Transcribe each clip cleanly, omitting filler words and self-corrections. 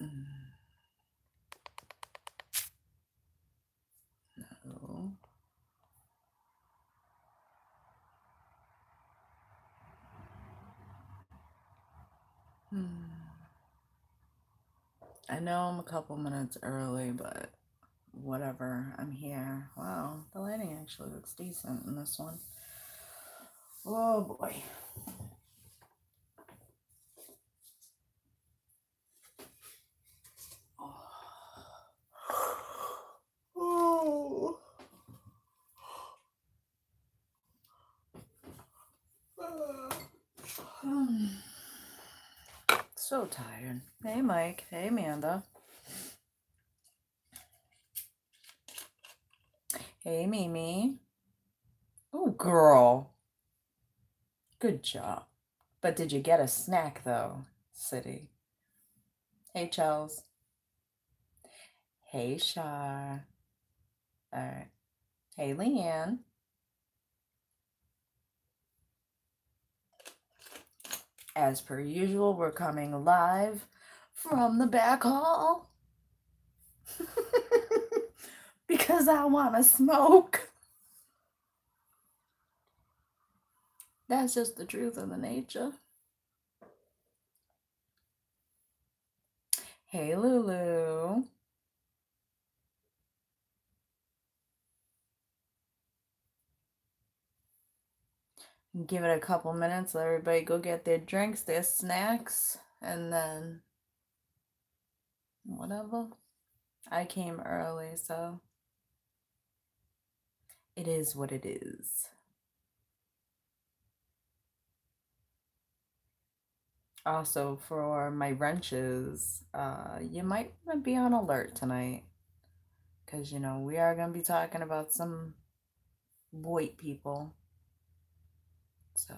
No. I know I'm a couple minutes early, but whatever. I'm here. Wow, the lighting actually looks decent in this one. Oh boy. Oh. So tired. Hey Mike. Hey Amanda. Hey Mimi. Oh girl. Good job. But did you get a snack though, City? Hey Charles. Hey Shar. Alright. Hey Leanne. As per usual, we're coming live from the back hall. Because I want to smoke. That's just the truth of the nature. Hey Lulu. Give it a couple minutes, let everybody go get their drinks, their snacks, and then whatever. I came early, so it is what it is. Also, for my wrenches, you might want to be on alert tonight. Because, you know, we are going to be talking about some white people. So,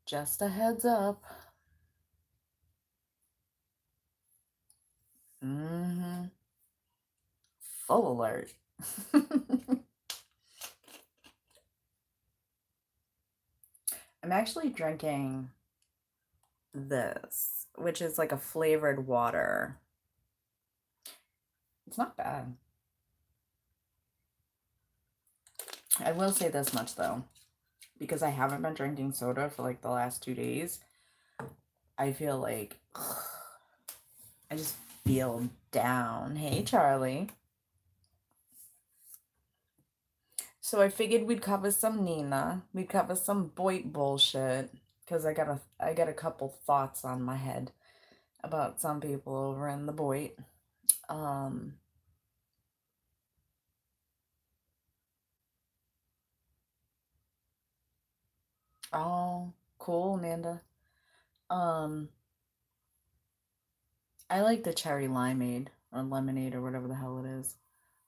just a heads up. Full alert. I'm actually drinking this, which is like a flavored water. It's not bad. I will say this much though, because I haven't been drinking soda for like the last 2 days. I feel like I just feel down. Hey Charlie. So I figured we'd cover some Nina. We'd cover some Boyd bullshit. Because I got a couple thoughts on my head about some people over in the Boyd. Oh, cool, Amanda. I like the cherry limeade or lemonade or whatever the hell it is.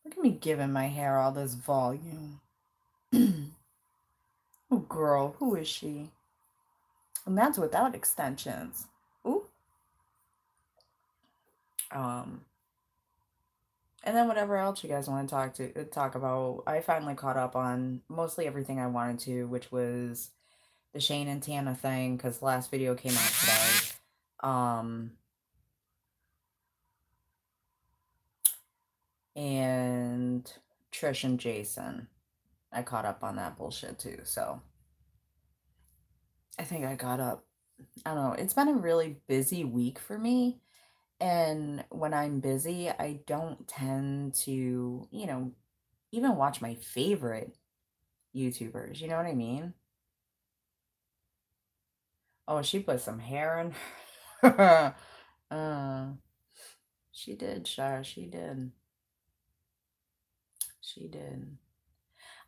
Look at me giving my hair all this volume. Oh, girl, who is she? And that's without extensions. Ooh. And then whatever else you guys want to talk about. I finally caught up on mostly everything I wanted to, which was the Shane and Tana thing, because the last video came out today. And Trish and Jason. I caught up on that bullshit too, so I think I got up. I don't know. It's been a really busy week for me. And when I'm busy, I don't tend to, you know, even watch my favorite YouTubers. You know what I mean? Oh, she put some hair in her. She did, Shar. She did. She did.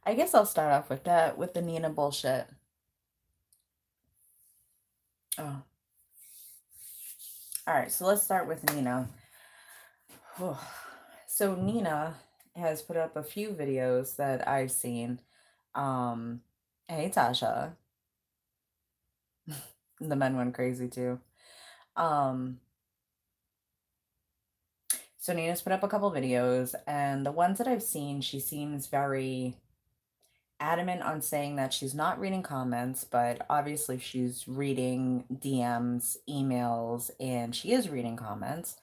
I guess I'll start off with that, with the Nina bullshit. Oh. All right, so let's start with Nina. So Nina has put up a few videos that I've seen. Hey Tasha. The men went crazy too. So Nina's put up a couple videos, and the ones that I've seen, she seems very adamant on saying that she's not reading comments, but obviously she's reading DMs, emails, and she is reading comments.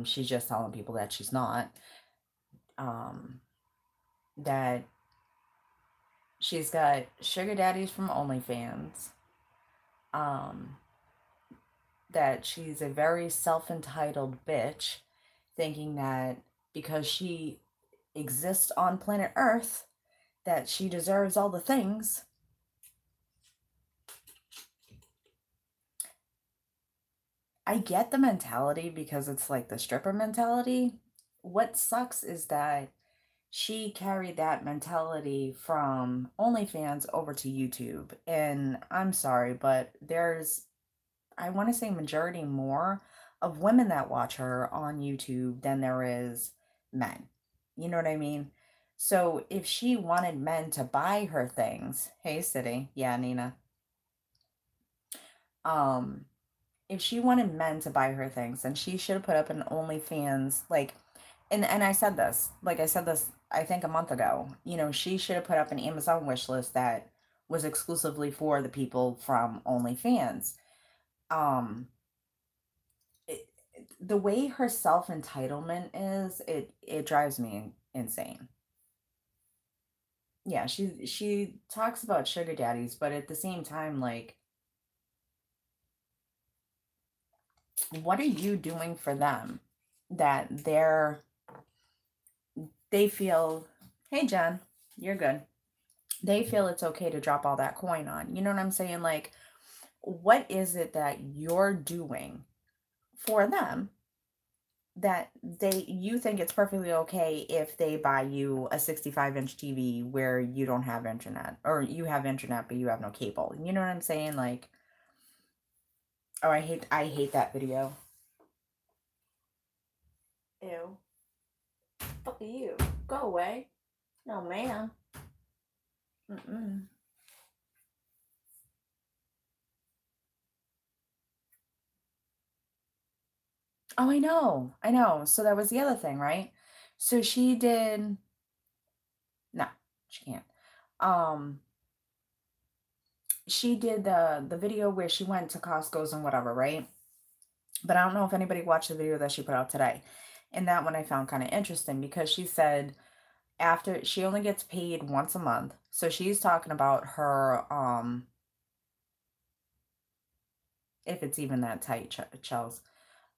She's just telling people that she's not. That she's got sugar daddies from OnlyFans. Um, that she's a very self-entitled bitch, thinking that because she exists on planet Earth, that she deserves all the things. I get the mentality because it's like the stripper mentality. What sucks is that she carried that mentality from OnlyFans over to YouTube. And I'm sorry, but there's, I want to say, majority more of women that watch her on YouTube than there is men. You know what I mean? So if she wanted men to buy her things, hey City, yeah, Nina. Um, if she wanted men to buy her things, then she should have put up an OnlyFans, like, and I said this, like I said this, I think a month ago. You know, she should have put up an Amazon wish list that was exclusively for the people from OnlyFans. Um, it, the way her self entitlement is, it drives me insane. Yeah, she talks about sugar daddies, but at the same time, like, what are you doing for them that they feel, hey Jen, you're good. They feel it's okay to drop all that coin on. You know what I'm saying? Like, what is it that you're doing for them that you think it's perfectly okay if they buy you a 65-inch TV where you don't have internet, or you have internet but you have no cable? You know what I'm saying? Like, oh, I hate that video. Ew. Fuck you. Go away. No, ma'am. Mm-mm. Oh, I know. I know. So that was the other thing, right? So she did, no, she can't. Um, she did the video where she went to Costco's and whatever, right? But I don't know if anybody watched the video that she put out today. And that one I found kind of interesting because she said after she only gets paid once a month. So she's talking about her if it's even that tight, Chels.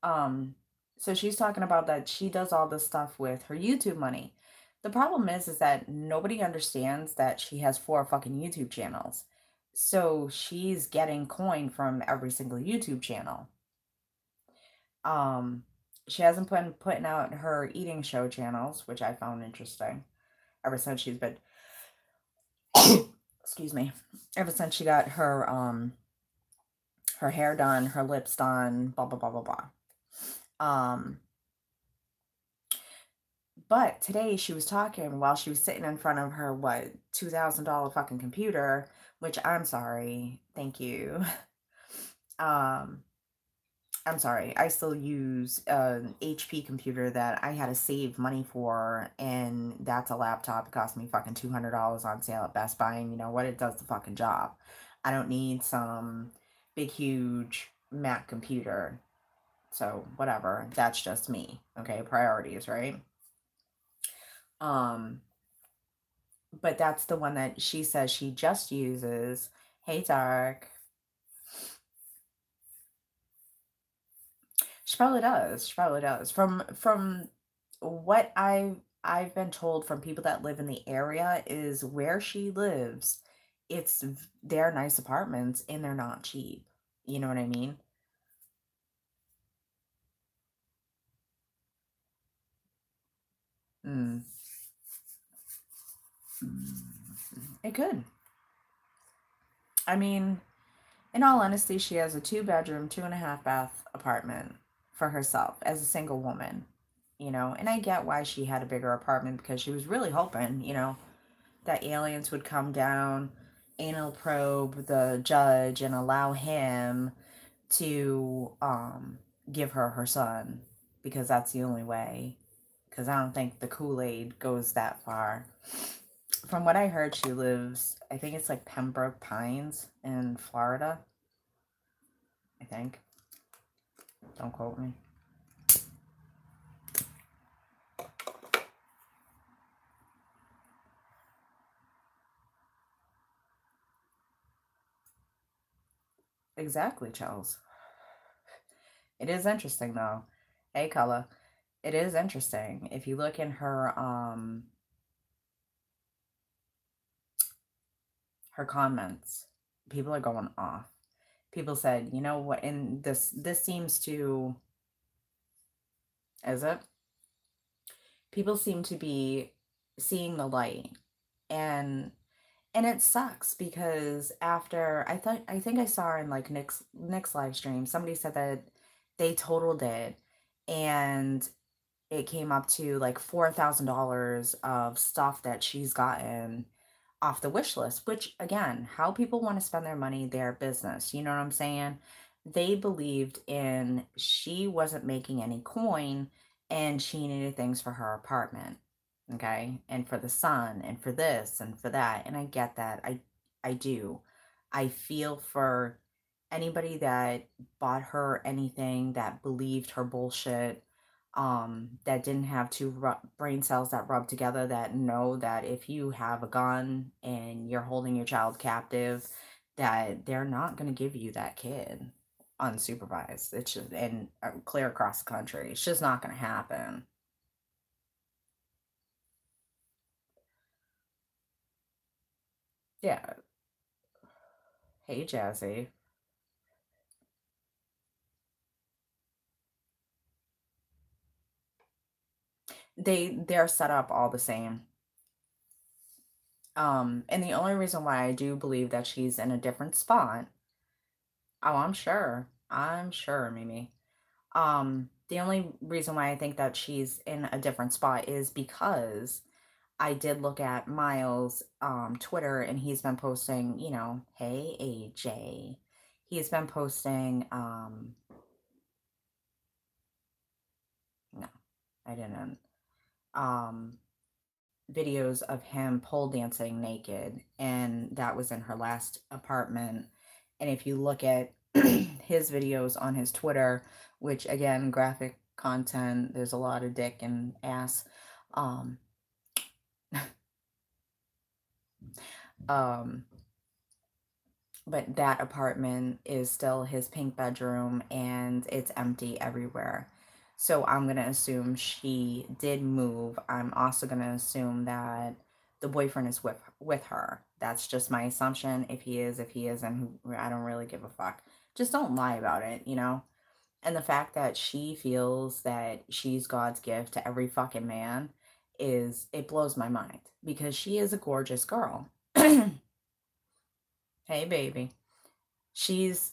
Um, so she's talking about that she does all this stuff with her YouTube money. The problem is that nobody understands that she has 4 fucking YouTube channels. So she's getting coin from every single YouTube channel. Um, she hasn't been putting out her eating show channels, which I found interesting. Ever since she's been, excuse me, ever since she got her hair done, her lips done, blah blah blah blah blah. But today she was talking while she was sitting in front of her, what, $2,000 fucking computer, which I'm sorry, thank you. Um, I'm sorry, I still use an HP computer that I had to save money for, and that's a laptop. It cost me fucking $200 on sale at Best Buy, and you know what? It does the fucking job. I don't need some big, huge Mac computer. So, whatever. That's just me. Okay, priorities, right? Um, but that's the one that she says she just uses. Hey, Dark. She probably does. She probably does. From what I've been told from people that live in the area is where she lives, they're nice apartments and they're not cheap. You know what I mean? Mm. It could. I mean, in all honesty, she has a 2-bedroom, 2.5 bath apartment for herself as a single woman, you know. And I get why she had a bigger apartment because she was really hoping, you know, that aliens would come down, anal probe the judge, and allow him to give her her son because that's the only way. Because I don't think the Kool-Aid goes that far. From what I heard, she lives, I think it's like Pembroke Pines in Florida. I think. Don't quote me. Exactly, Charles. It is interesting though. Hey, Color. It is interesting. If you look in her comments, people are going off. People said, you know what, and this seems to, is it? People seem to be seeing the light. And it sucks because after I think I saw in like Nick's live stream, somebody said that they totaled it and it came up to like $4,000 of stuff that she's gotten off the wish list, which again, how people want to spend their money, their business. You know what I'm saying? They believed in she wasn't making any coin and she needed things for her apartment. Okay. And for the son and for this and for that. And I get that. I do. I feel for anybody that bought her anything, that believed her bullshit, that didn't have two brain cells that rub together, that know that if you have a gun and you're holding your child captive, that they're not going to give you that kid unsupervised. It's just, and clear across the country. It's just not going to happen. Yeah. Hey, Jazzy. They're set up all the same. And the only reason why I do believe that she's in a different spot, oh, I'm sure. I'm sure, Mimi. The only reason why I think that she's in a different spot is because I did look at Miles' Twitter and he's been posting, you know, hey AJ. He's been posting no, I didn't. Um videos of him pole dancing naked, and that was in her last apartment. And if you look at his videos on his Twitter, which again, graphic content, there's a lot of dick and ass. Um, um, but that apartment is still his pink bedroom and it's empty everywhere. So I'm going to assume she did move. I'm also going to assume that the boyfriend is with her. That's just my assumption. If he is, if he isn't, I don't really give a fuck. Just don't lie about it, you know? And the fact that she feels that she's God's gift to every fucking man is, it blows my mind because she is a gorgeous girl. Hey baby. She's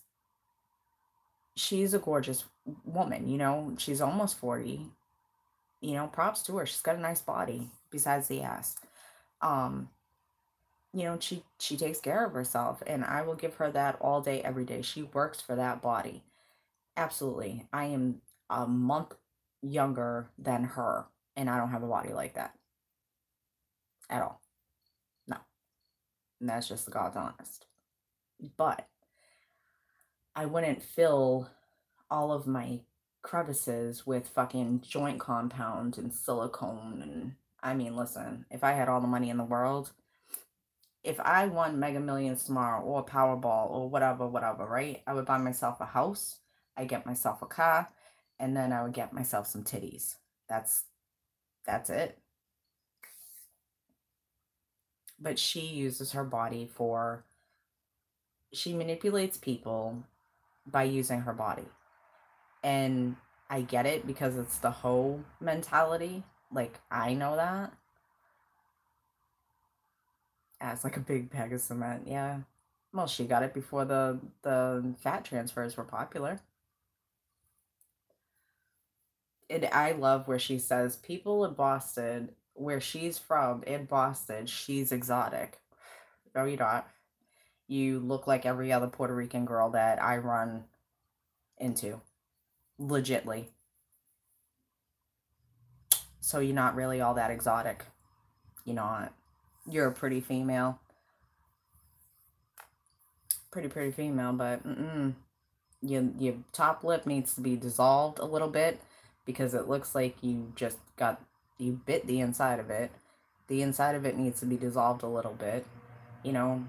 she's a gorgeous woman, you know. She's almost 40. You know, props to her. She's got a nice body besides the ass. Um, you know, she takes care of herself and I will give her that all day every day. She works for that body. Absolutely. I am a month younger than her and I don't have a body like that at all. No. And that's just the God's honest. But I wouldn't fill all of my crevices with fucking joint compound and silicone. And I mean, listen, if I had all the money in the world, if I won Mega Millions tomorrow or Powerball or whatever, whatever, right? I would buy myself a house, I get myself a car, and then I would get myself some titties. That's that's it. But she uses her body for, she manipulates people by using her body. And I get it because it's the hoe mentality. Like, I know that. As like a big bag of cement, yeah. Well, she got it before the fat transfers were popular. And I love where she says people in Boston, where she's from in Boston, she's exotic. No, you're not. You look like every other Puerto Rican girl that I run into. Legitly. So you're not really all that exotic. You're not. You're a pretty female. Pretty female, but your top lip needs to be dissolved a little bit because it looks like you just got, you bit the inside of it. The inside of it needs to be dissolved a little bit, you know.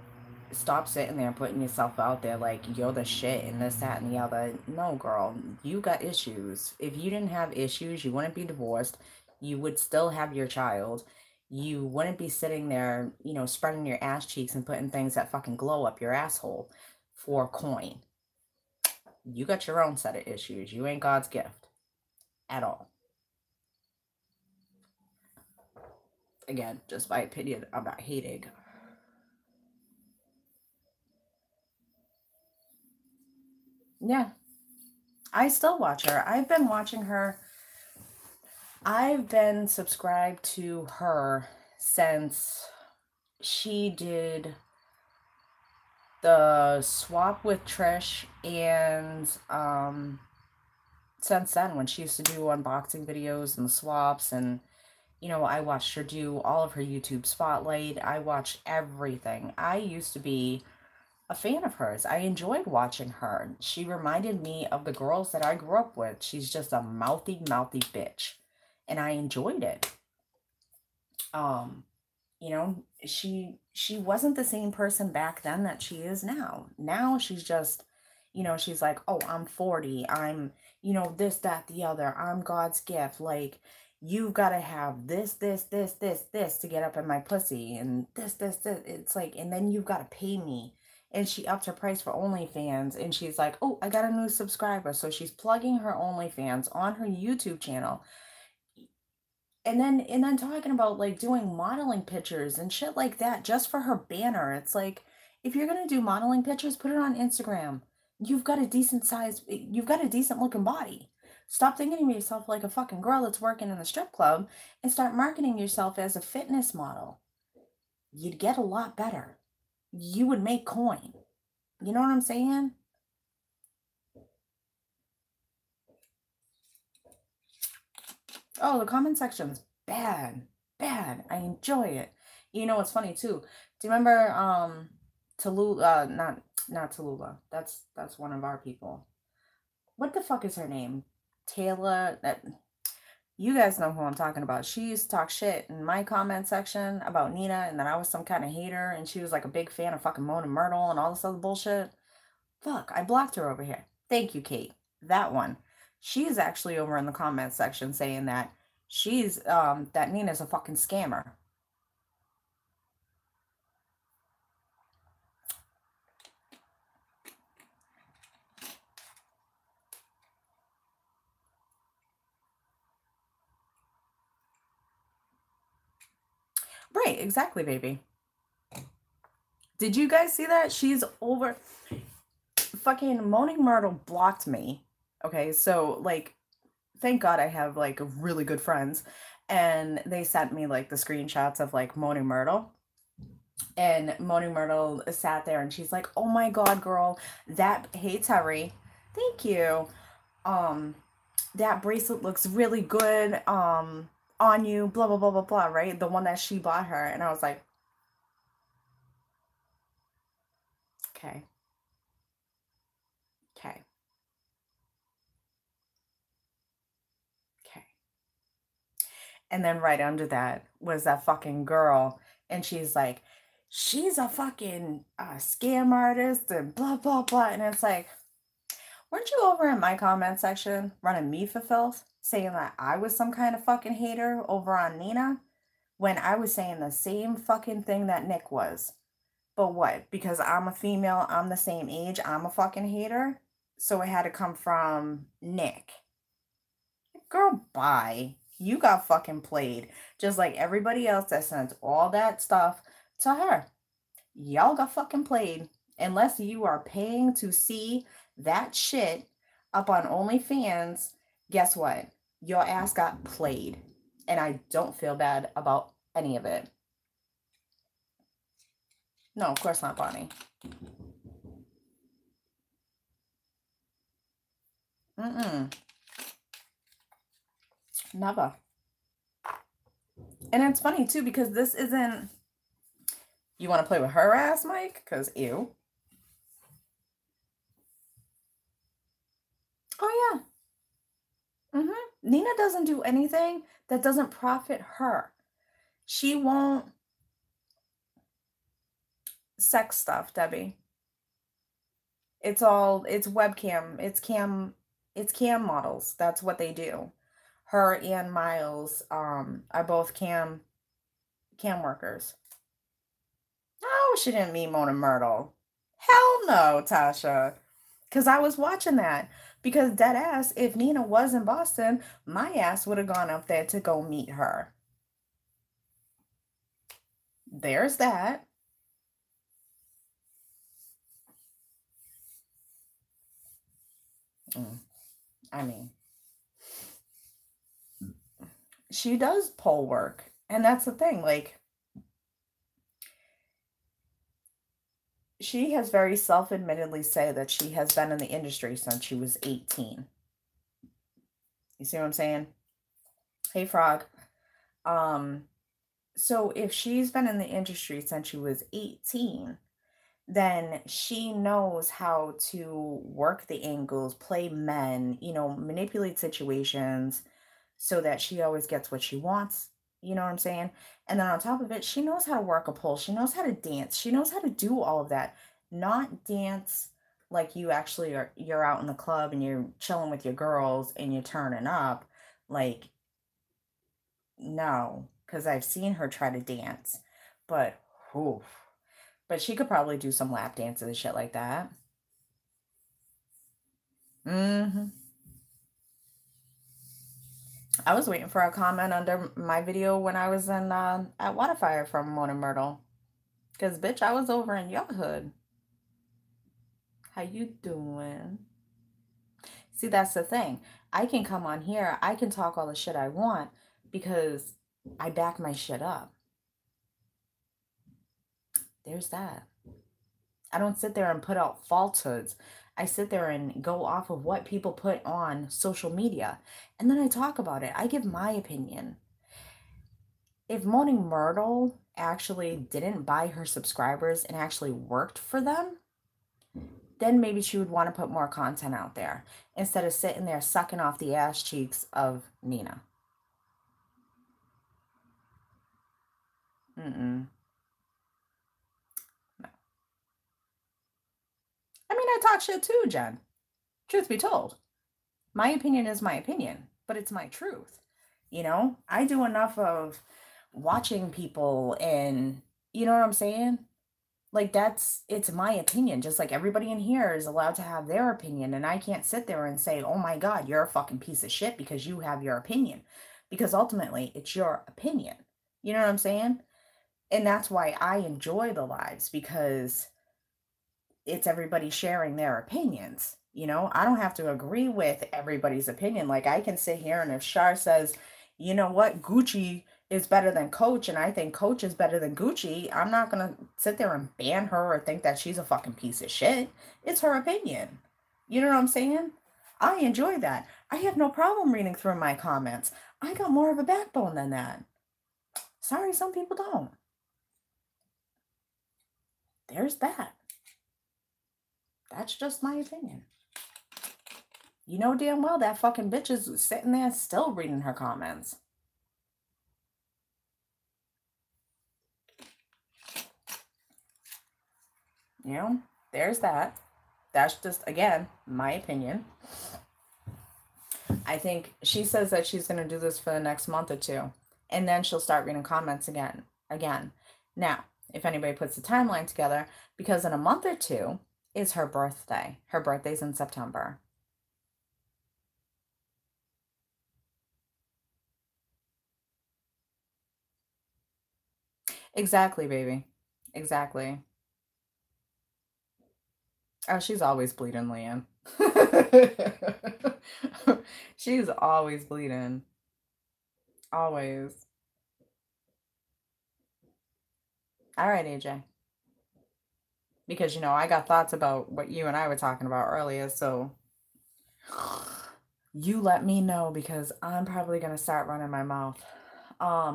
stop sitting there putting yourself out there like you're the shit and this, that, and the other. No, girl, you got issues. If you didn't have issues, you wouldn't be divorced. You would still have your child. You wouldn't be sitting there, you know, spreading your ass cheeks and putting things that fucking glow up your asshole for a coin. You got your own set of issues. You ain't God's gift at all. Again, just my opinion about hating. Yeah, I still watch her. I've been watching her. I've been subscribed to her since she did the swap with Trish, and since then, when she used to do unboxing videos and swaps, and you know, I watched her do all of her YouTube spotlight. I watched everything. I used to be a fan of hers. I enjoyed watching her. She reminded me of the girls that I grew up with. She's just a mouthy bitch, and I enjoyed it. You know, she wasn't the same person back then that she is now. Now she's just, you know, she's like, oh, I'm 40, I'm, you know, this, that, the other, I'm God's gift. Like, you've got to have this to get up in my pussy, and this. It's like, and then you've got to pay me. And she upped her price for OnlyFans, and she's like, oh, I got a new subscriber. So she's plugging her OnlyFans on her YouTube channel. And then talking about like doing modeling pictures and shit like that just for her banner. It's like, if you're gonna do modeling pictures, put it on Instagram. You've got a decent looking body. Stop thinking of yourself like a fucking girl that's working in the strip club and start marketing yourself as a fitness model. You'd get a lot better. You would make coin. You know what I'm saying? Oh, the comment section's bad. Bad. I enjoy it. You know what's funny too? Do you remember Tallulah, not Tallulah. That's one of our people. What the fuck is her name? Taylor, that you guys know who I'm talking about. She used to talk shit in my comment section about Nina, and that I was some kind of hater, and she was like a big fan of fucking Mona Myrtle and all this other bullshit. Fuck, I blocked her over here. Thank you, Kate. That one. She's actually over in the comment section saying that that Nina's a fucking scammer. Right, exactly, baby. Did you guys see that? She's over. Fucking Moaning Myrtle blocked me. Okay, so like, thank God I have like really good friends, and they sent me like the screenshots of like Moaning Myrtle. And Moaning Myrtle sat there and she's like, oh my God, girl, that, hey Terry, thank you. Um, that bracelet looks really good on you, blah blah blah blah blah, right? The one that she bought her. And I was like, okay, okay, okay. And then right under that was that fucking girl, and she's like, she's a fucking scam artist and blah blah blah. And it's like, weren't you over in my comment section running me for filth, saying that I was some kind of fucking hater over on Nina, when I was saying the same fucking thing that Nick was? But what? Because I'm a female, I'm the same age, I'm a fucking hater? So it had to come from Nick. Girl, bye. You got fucking played. Just like everybody else that sent all that stuff to her. Y'all got fucking played. Unless you are paying to see that shit up on OnlyFans, guess what? Your ass got played. And I don't feel bad about any of it. No, of course not, Bonnie. Mm-mm. Never. And it's funny too, because this isn't, you want to play with her ass, Mike? Because ew. Oh yeah. Nina doesn't do anything that doesn't profit her. She won't sex stuff, Debbie. It's webcam, it's cam models. That's what they do. Her and Miles are both cam workers. No, she didn't mean Mona Myrtle. Hell no, Tasha. Because I was watching that. Because dead ass, if Nina was in Boston, my ass would have gone up there to go meet her. There's that. I mean, she does pole work. And that's the thing. Like, she has very self-admittedly said that she has been in the industry since she was 18. You see what I'm saying? Hey, Frog. Um, so if she's been in the industry since she was 18, then she knows how to work the angles, play men, manipulate situations so that she always gets what she wants. You know what I'm saying? And then on top of it, she knows how to work a pole. She knows how to dance. She knows how to do all of that. Not dance like you actually you're out in the club and you're chilling with your girls and you're turning up. Like, no, because I've seen her try to dance. But whew, but she could probably do some lap dances and shit like that. Hmm. I was waiting for a comment under my video when I was in at Waterfire from Mona Myrtle. Cause bitch, I was over in your hood. How you doing? See, that's the thing. I can come on here, I can talk all the shit I want because I back my shit up. There's that. I don't sit there and put out falsehoods. I sit there and go off of what people put on social media. And then I talk about it. I give my opinion. If Moaning Myrtle actually didn't buy her subscribers and actually worked for them, then maybe she would want to put more content out there instead of sitting there sucking off the ass cheeks of Nina. Mm-mm. No. I mean, I talk shit too, Jen. Truth be told. My opinion is my opinion, but it's my truth. I do enough of watching people and you know what I'm saying? Like it's my opinion. Just like everybody in here is allowed to have their opinion. And I can't sit there and say, oh my God, you're a fucking piece of shit because you have your opinion. Because ultimately it's your opinion. You know what I'm saying? And that's why I enjoy the lives because it's everybody sharing their opinions. I don't have to agree with everybody's opinion. Like I can sit here and if Shar says, you know what, Gucci is better than Coach and I think Coach is better than Gucci, I'm not going to sit there and ban her or think that she's a fucking piece of shit. It's her opinion. You know what I'm saying? I enjoy that. I have no problem reading through my comments. I got more of a backbone than that. Sorry, some people don't. There's that. That's just my opinion. You know damn well that fucking bitch is sitting there still reading her comments. There's that. That's just, again, my opinion. I think she says that she's going to do this for the next month or two. And then she'll start reading comments again. Now, if anybody puts the timeline together, because in a month or two is her birthday. Her birthday's in September. Exactly, baby. Exactly. Oh, she's always bleeding, Leanne. She's always bleeding. Always. All right, AJ. Because, I got thoughts about what you and I were talking about earlier. So you let me know because I'm probably going to start running my mouth. I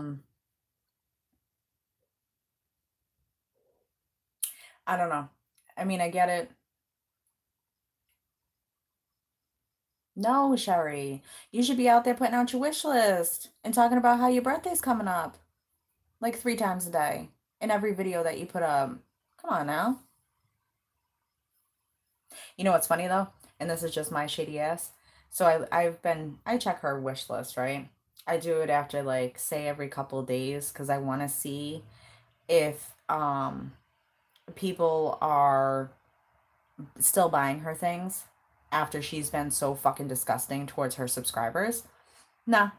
don't know. I mean, I get it. No, Sherry. You should be out there putting out your wish list and talking about how your birthday's coming up like 3 times a day in every video that you put up. Come on now. You know what's funny though? And this is just my shady ass. So I check her wish list, right? I do it after like say every couple of days because I want to see if people are still buying her things after she's been so fucking disgusting towards her subscribers. Nah.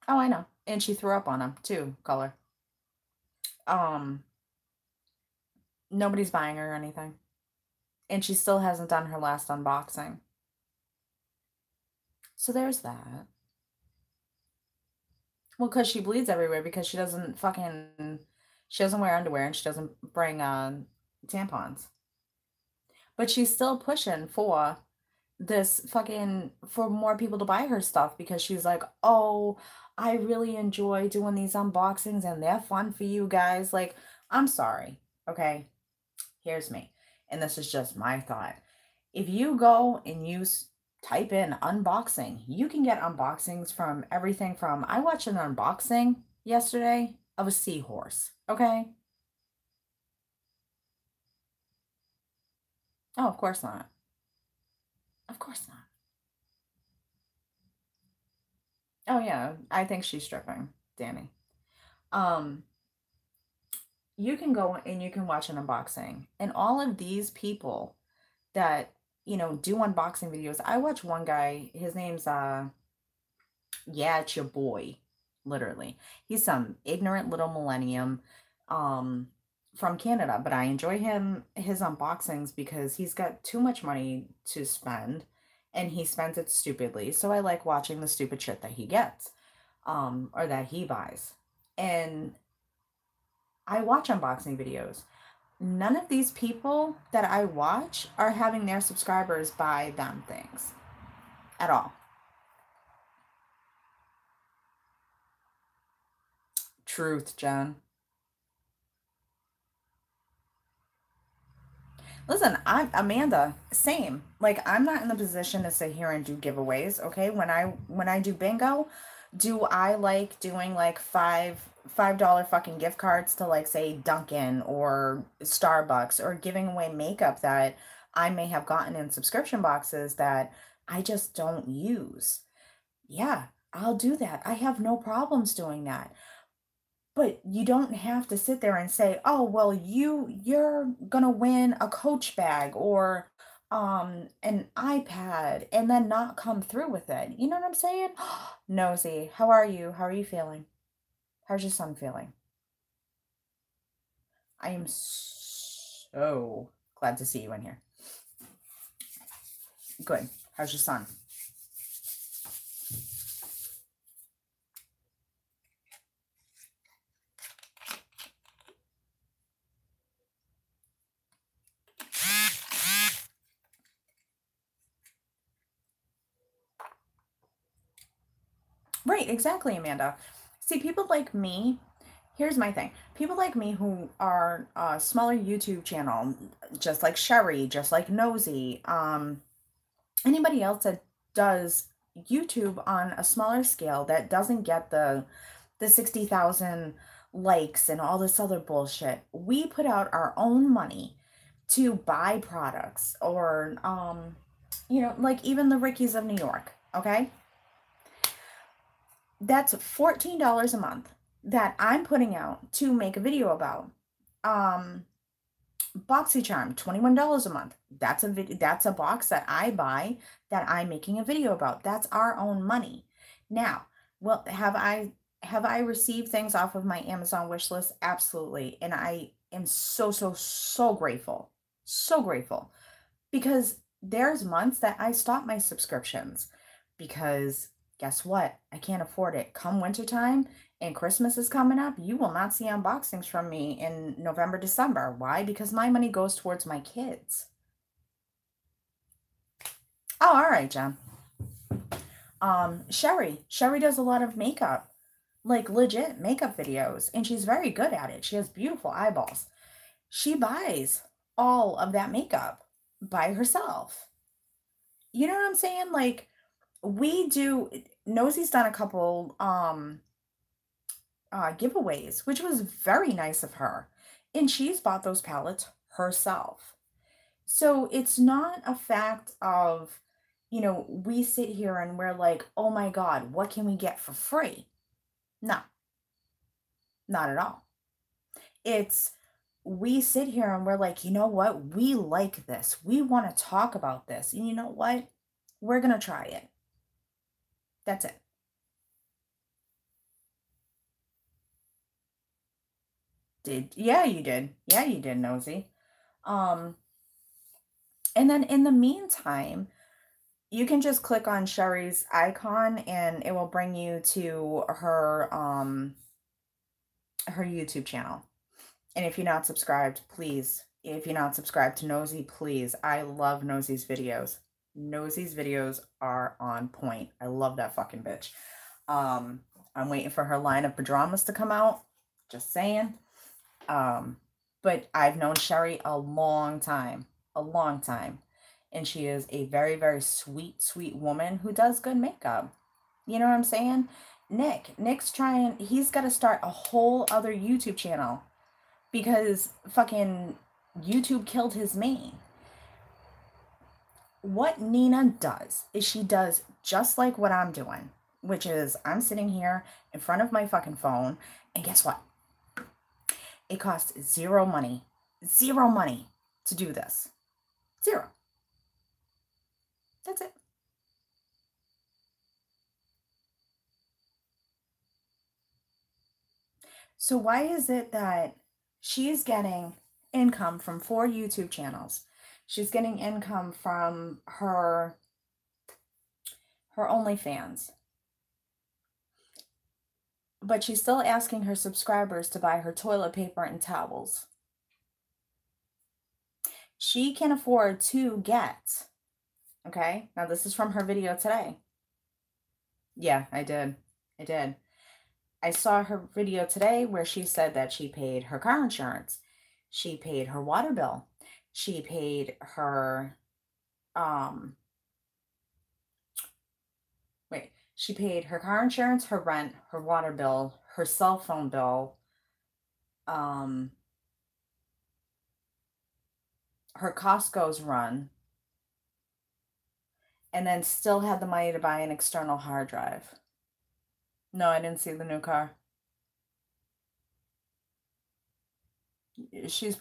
Oh, I know. And she threw up on him too, color. Um, Nobody's buying her anything. And she still hasn't done her last unboxing. So there's that. Well, because she bleeds everywhere because she doesn't wear underwear and she doesn't bring tampons. But she's still pushing for for more people to buy her stuff because she's like, oh, I really enjoy doing these unboxings and they're fun for you guys. Like, I'm sorry. Okay. Here's me. And this is just my thought. If you go and type in unboxing, you can get unboxings from everything from, I watched an unboxing yesterday of a seahorse. Okay. Oh, of course not. Of course not. Oh yeah, I think she's stripping, Danny. Um, you can go and you can watch an unboxing. And all of these people that, do unboxing videos. I watch one guy, his name's yeah, it's your boy, literally. He's some ignorant little millennium um from Canada, but I enjoy his unboxings because he's got too much money to spend and he spends it stupidly. So I like watching the stupid shit that he gets or that he buys. And I watch unboxing videos. None of these people that I watch are having their subscribers buy them things at all. Truth, Jen. Listen, I'm Amanda, same. Like I'm not in the position to sit here and do giveaways, okay? When I do bingo, do I like doing like $5 fucking gift cards to like say Dunkin' or Starbucks or giving away makeup that I may have gotten in subscription boxes that I just don't use. Yeah, I'll do that. I have no problems doing that. But you don't have to sit there and say, "Oh, well, you're gonna win a Coach bag or an iPad," and then not come through with it. You know what I'm saying? Nosy, how are you? How are you feeling? How's your son feeling? I am so glad to see you in here. Good. How's your son? Right, exactly, Amanda. See, people like me, here's my thing. People like me who are a smaller YouTube channel, just like Sherry, just like Nosy, anybody else that does YouTube on a smaller scale that doesn't get the 60,000 likes and all this other bullshit. We put out our own money to buy products or like even the Rickies of New York, okay? That's $14 a month that I'm putting out to make a video about. Um BOXYCHARM, $21 a month. That's a box that I buy that I'm making a video about. That's our own money. Now, well, have I received things off of my Amazon wish list? Absolutely. And I am so so so grateful. So grateful because there's months that I stop my subscriptions because guess what? I can't afford it. Come wintertime and Christmas is coming up, you will not see unboxings from me in November, December. Why? Because my money goes towards my kids. Oh, all right, Jen. Sherry does a lot of makeup, like legit makeup videos, and she's very good at it. She has beautiful eyeballs. She buys all of that makeup by herself. You know what I'm saying? Like we do. Nosy's done a couple giveaways, which was very nice of her. And she's bought those palettes herself. So it's not a fact of, we sit here and we're like, oh my God, what can we get for free? No, not at all. It's we sit here and we're like, you know what? We like this. We want to talk about this. And you know what? We're going to try it. That's it. Yeah, you did. Yeah, you did, Nosy. Um, and then in the meantime, you can just click on Sherry's icon and it will bring you to her YouTube channel. And if you're not subscribed, please, if you're not subscribed to Nosy, please. I love Nosy's videos. Nosy's videos are on point. I love that fucking bitch. I'm waiting for her line of pajamas to come out. Just saying. But I've known Sherry a long time. A long time. And she is a very, very sweet, sweet woman who does good makeup. You know what I'm saying? Nick's trying, he's got to start a whole other YouTube channel because fucking YouTube killed his main. What Nina does is she does just like what I'm doing, which is I'm sitting here in front of my fucking phone, and guess what? It costs zero money to do this. Zero. That's it. So why is it that she's getting income from 4 YouTube channels? She's getting income from her OnlyFans. But she's still asking her subscribers to buy her toilet paper and towels. She can afford to get, okay? Now this is from her video today. Yeah, I did. I saw her video today where she said that she paid her car insurance. She paid her water bill. She paid her, she paid her car insurance, her rent, her water bill, her cell phone bill, her Costco's run, and then still had the money to buy an external hard drive. No, I didn't see the new car. She's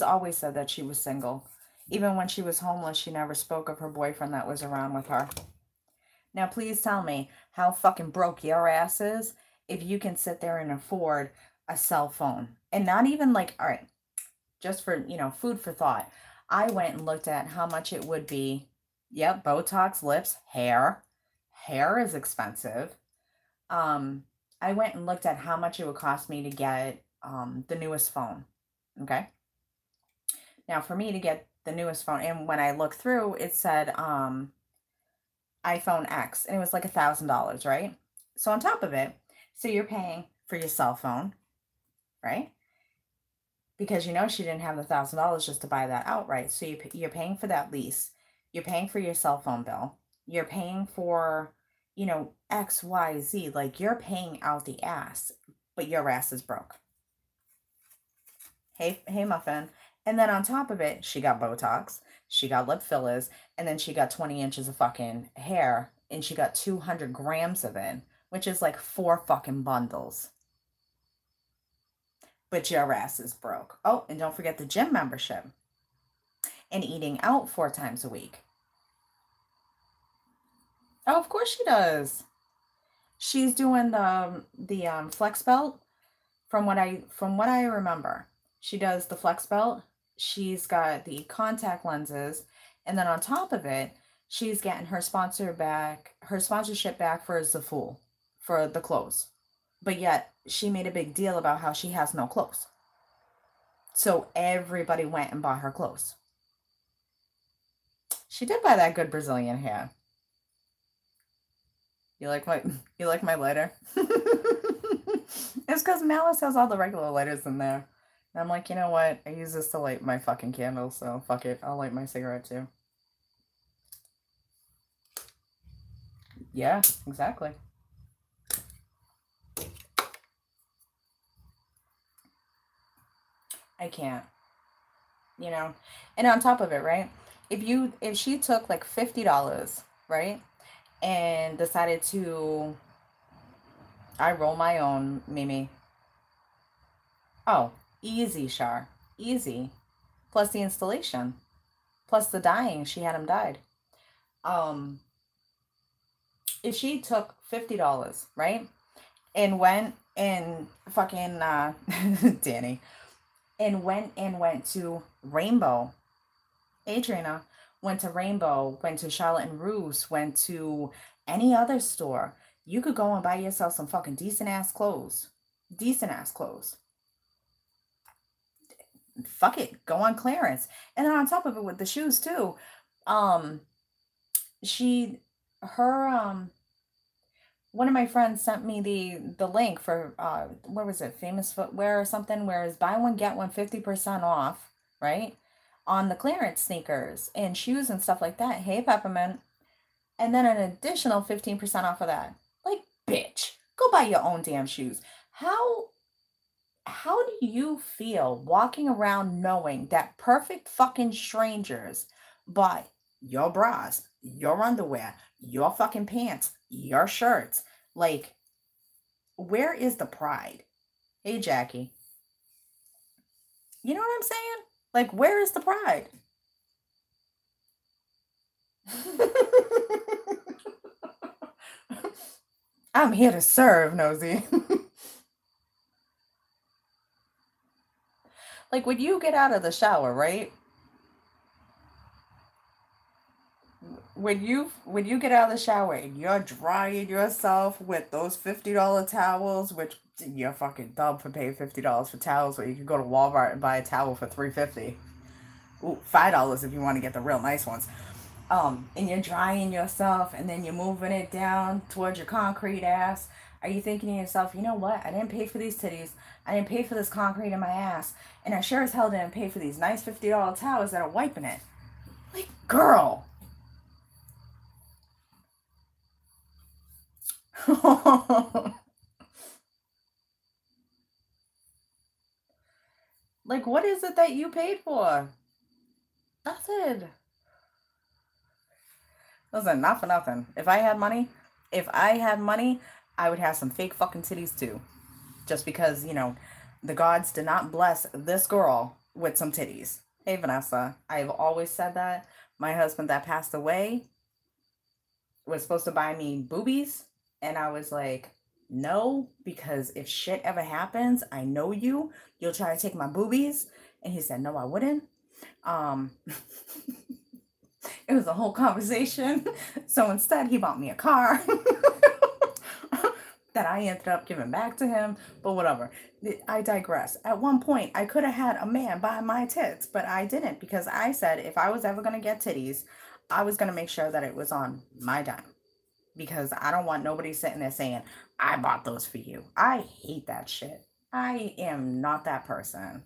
always said that she was single. Even when she was homeless, she never spoke of her boyfriend that was around with her. Now, please tell me how fucking broke your ass is if you can sit there and afford a cell phone. And not even like, all right, just for, food for thought. I went and looked at how much it would be. Yep, Botox, lips, hair. Hair is expensive. I went and looked at how much it would cost me to get the newest phone. Okay. Now, for me to get the newest phone, and when I looked through, it said iPhone X, and it was like $1,000, right? So on top of it, so you're paying for your cell phone, right? Because she didn't have the $1,000 just to buy that outright. So you're paying for that lease. You're paying for your cell phone bill. You're paying for, X, Y, Z. Like, you're paying out the ass, but your ass is broke. Hey, Muffin. And then on top of it, she got Botox, she got lip fillers, and then she got 20 inches of fucking hair, and she got 200 grams of it, which is like 4 fucking bundles. But your ass is broke. Oh, and don't forget the gym membership and eating out 4 times a week. Oh, of course she does. She's doing the flex belt. From what I remember, she does the flex belt. She's got the contact lenses, and then on top of it, she's getting her sponsorship back for Zaful for the clothes. But yet she made a big deal about how she has no clothes. So everybody went and bought her clothes. She did buy that good Brazilian hair. You like my lighter? It's because Malice has all the regular lighters in there. And I'm like, you know what? I use this to light my fucking candles, so fuck it. I'll light my cigarette too. Yeah, exactly. I can't, you know? And on top of it, right? If she took like $50, right? And decided to, I roll my own, Mimi. Oh, easy, Shar. Easy. Plus the installation. Plus the dying. She had him died. Um, if she took $50, right? And went and fucking Danny. And went to Rainbow. Adriana went to Rainbow, went to Charlotte and Russe, went to any other store. You could go and buy yourself some fucking decent ass clothes. Decent ass clothes. Fuck it. Go on clearance. And then on top of it with the shoes too. Um she her one of my friends sent me the link for what was it, Famous Footwear or something, where it's buy one get one 50% off, right? On the clearance sneakers and shoes and stuff like that. Hey Peppermint. And then an additional 15% off of that. Like, bitch, go buy your own damn shoes. How do you feel walking around knowing that perfect fucking strangers bought your bras, your underwear, your fucking pants, your shirts? Like, where is the pride? Hey, Jackie. You know what I'm saying? Like, where is the pride? I'm here to serve, Nosy. Like, when you get out of the shower, right? When you get out of the shower and you're drying yourself with those $50 towels, which you're fucking dumb for paying $50 for towels, where you can go to Walmart and buy a towel for $3.50. Ooh, $5 if you want to get the real nice ones. And you're drying yourself and then you're moving it down towards your concrete ass. Are you thinking to yourself, you know what? I didn't pay for these titties. I didn't pay for this concrete in my ass. And I sure as hell didn't pay for these nice $50 towels that are wiping it. Like, girl. Like, what is it that you paid for? Nothing. Listen, not for nothing. If I had money, I would have some fake fucking titties too. Just because, the gods did not bless this girl with some titties. Hey, Vanessa, I've always said that. My husband that passed away was supposed to buy me boobies. And I was like, no, because if shit ever happens, I know you'll try to take my boobies. And he said, no, I wouldn't. Um, it was a whole conversation. So instead, he bought me a car that I ended up giving back to him. But whatever. I digress. At one point, I could have had a man buy my tits, but I didn't, because I said if I was ever going to get titties, I was going to make sure that it was on my dime. Because I don't want nobody sitting there saying, I bought those for you. I hate that shit. I am not that person.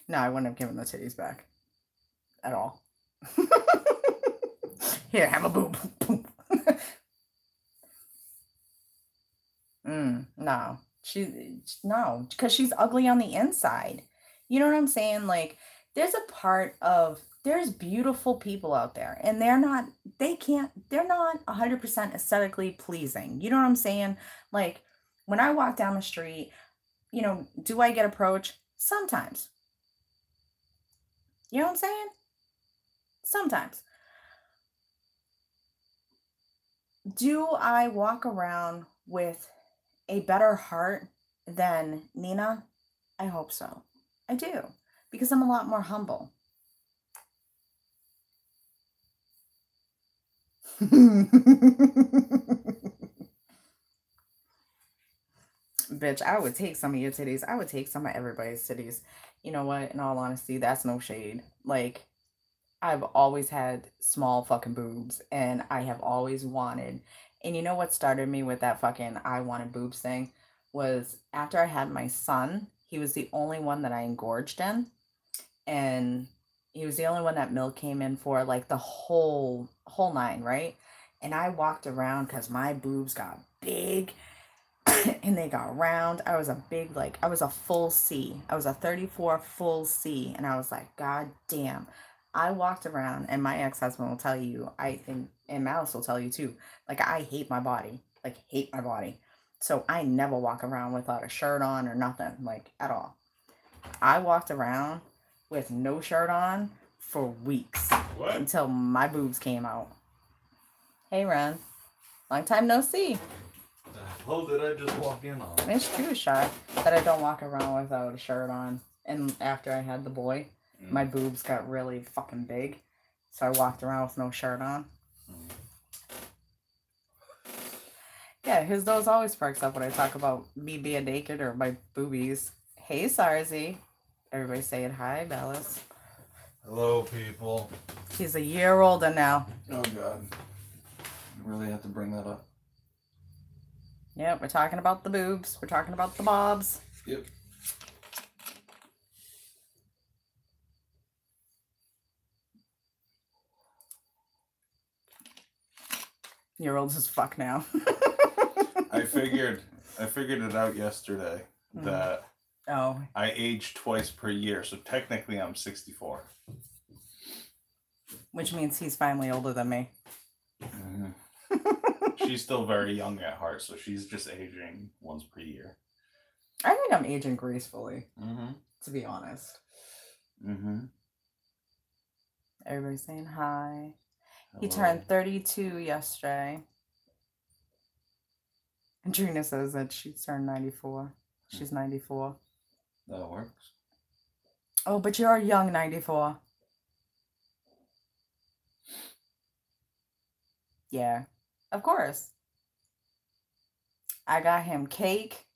No, I wouldn't have given the titties back at all. Here, have a boob. No. No, because she's ugly on the inside. You know what I'm saying? Like, there's beautiful people out there, and they're not 100% aesthetically pleasing. You know what I'm saying? Like, when I walk down the street, do I get approached? Sometimes. You know what I'm saying? Sometimes. Do I walk around with a better heart than Nina? I hope so. I do. Because I'm a lot more humble. Bitch, I would take some of your titties. I would take some of everybody's titties. You know what? In all honesty, that's no shade. Like, I've always had small fucking boobs, and I have always wanted. And you know what started me with that fucking I wanted boobs thing was after I had my son, he was the only one that I engorged in. And he was the only one that milk came in for, like, the whole nine, right? And I walked around because my boobs got big. And they got round. I was a big, like, I was a full C. I was a 34 full C. And I was like, God damn. I walked around, and my ex-husband will tell you, I think, and Malice will tell you too, like, I hate my body. Like, hate my body. So I never walk around without a shirt on or nothing, like, at all. I walked around with no shirt on for weeks. What? Until my boobs came out. Hey, Ren. Long time no see. The hell did I just walk in on? It's true, Shy, that I don't walk around without a shirt on. And after I had the boy, my boobs got really fucking big. So I walked around with no shirt on. Yeah, his nose always perks up when I talk about me being naked or my boobies. Hey, Sarzi. Everybody saying hi, Bellis. Hello, people. He's a year older now. Oh, God. You really have to bring that up. Yep, we're talking about the boobs. We're talking about the bobs. Yep. You're old as fuck now. I figured it out yesterday that I age twice per year, so technically I'm 64. Which means he's finally older than me. Mm-hmm. She's still very young at heart, so she's just aging once per year. I think I'm aging gracefully, to be honest. Everybody's saying hi. Hello. He turned 32 yesterday. And Trina says that she turned 94. She's 94. That works. Oh, but you're a young 94. Yeah, of course. I got him cake,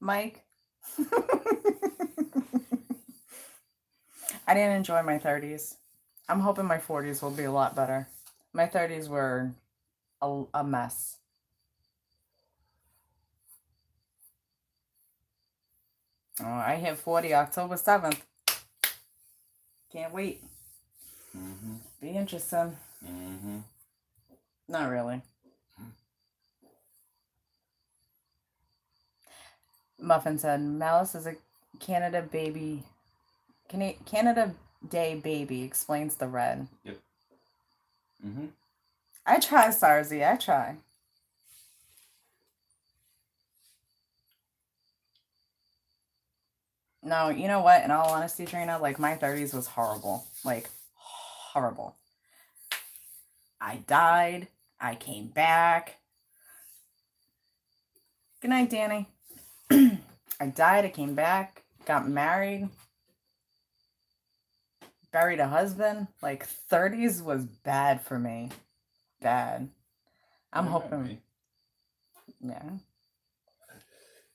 Mike. I didn't enjoy my 30s. I'm hoping my 40s will be a lot better. My 30s were a mess. Oh, I hit 40 October 7th. Can't wait. Be interesting. Not really. Muffin said, Malice is a Canada baby. Canada Day baby explains the red. Yep. I try, Sarzi. I try. No, you know what? In all honesty, Trina, like, my 30s was horrible. Like, horrible. I died. I came back. Good night, Danny. I died. I came back. Got married. Buried a husband. Like, 30s was bad for me. Bad. I'm hoping. Yeah.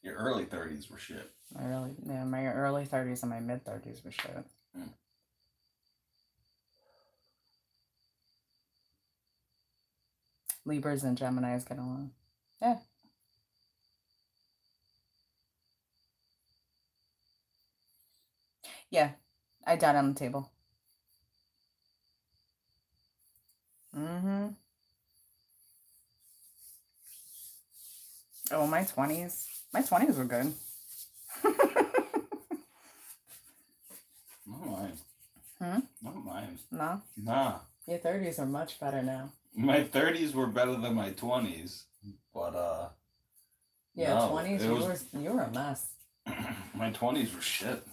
Your early 30s were shit. My early 30s and my mid 30s were shit. Libras and Geminis get along. Yeah. Yeah. I died on the table. Oh, my 20s. My 20s were good. Not mine. Not mine. No? Nah. Your 30s are much better now. My 30s were better than my 20s, but yeah, no, 20s you were a mess. My 20s were shit.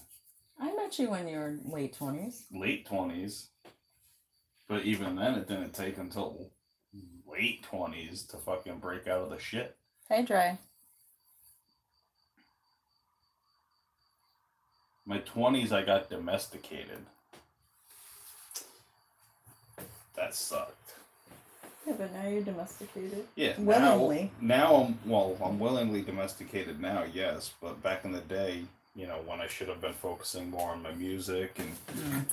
I met you when you were late 20s. Late 20s. But even then, it didn't take until late 20s to fucking break out of the shit. Hey, Dre. My 20s, I got domesticated. That sucked. Yeah, but now you're domesticated. Yeah, willingly. Now I'm willingly domesticated now, yes. But back in the day, you know, when I should have been focusing more on my music and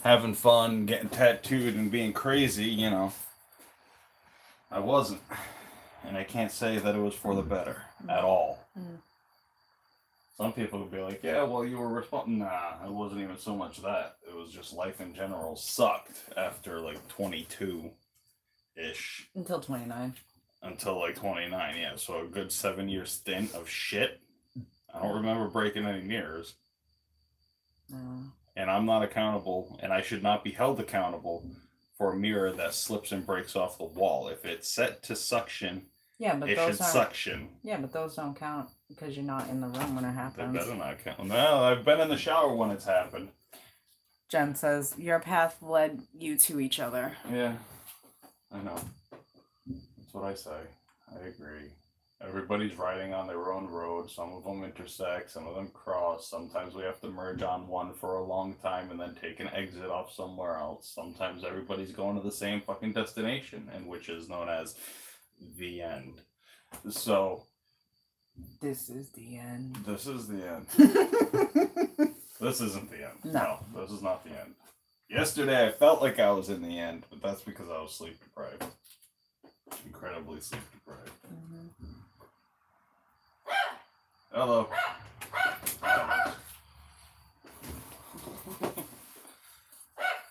having fun, getting tattooed and being crazy, you know, I wasn't. And I can't say that it was for the better at all. Some people would be like, yeah, well, you were responsible. Nah, it wasn't even so much that. It was just life in general sucked after like 22-ish. Until 29. until like 29. Yeah, so a good 7-year stint of shit. I don't remember breaking any mirrors. And I'm not accountable, and I should not be held accountable for a mirror that slips and breaks off the wall. If it's set to suction, yeah, but it those should suction. Yeah, but those don't count because you're not in the room when it happens. They better not count. No, I've been in the shower when it's happened. Jen says, your path led you to each other. Yeah, I know. That's what I say. I agree. Everybody's riding on their own road. Some of them intersect, some of them cross. Sometimes we have to merge on one for a long time and then take an exit off somewhere else. Sometimes everybody's going to the same fucking destination, and which is known as the end. So this is the end. This is the end. This isn't the end. No, this is not the end. Yesterday I felt like I was in the end, but that's because I was sleep deprived. Incredibly sleep deprived. Hello.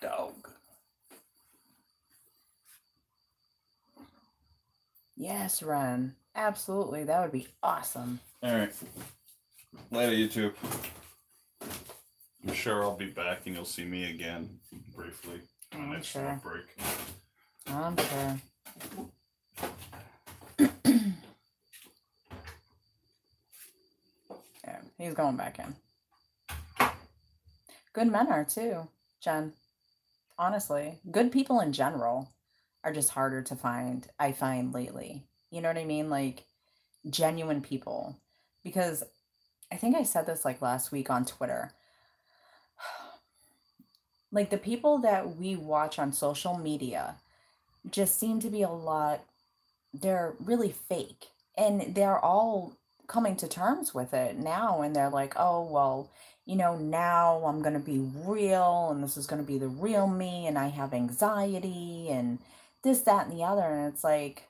Dog. Yes, Ren. Absolutely. That would be awesome. Alright. Later, YouTube. I'm sure I'll be back and you'll see me again briefly. I'm sure. Break. I'm sure. Yeah, he's going back in. Good men are too, Jen. Honestly, good people in general are just harder to find, I find lately. You know what I mean? Like, genuine people. Because I think I said this like last week on Twitter. Like, the people that we watch on social media just seem to be they're really fake. And they're all coming to terms with it now. And they're like, oh, well, you know, now I'm going to be real and this is going to be the real me and I have anxiety and this, that, and the other. And it's like,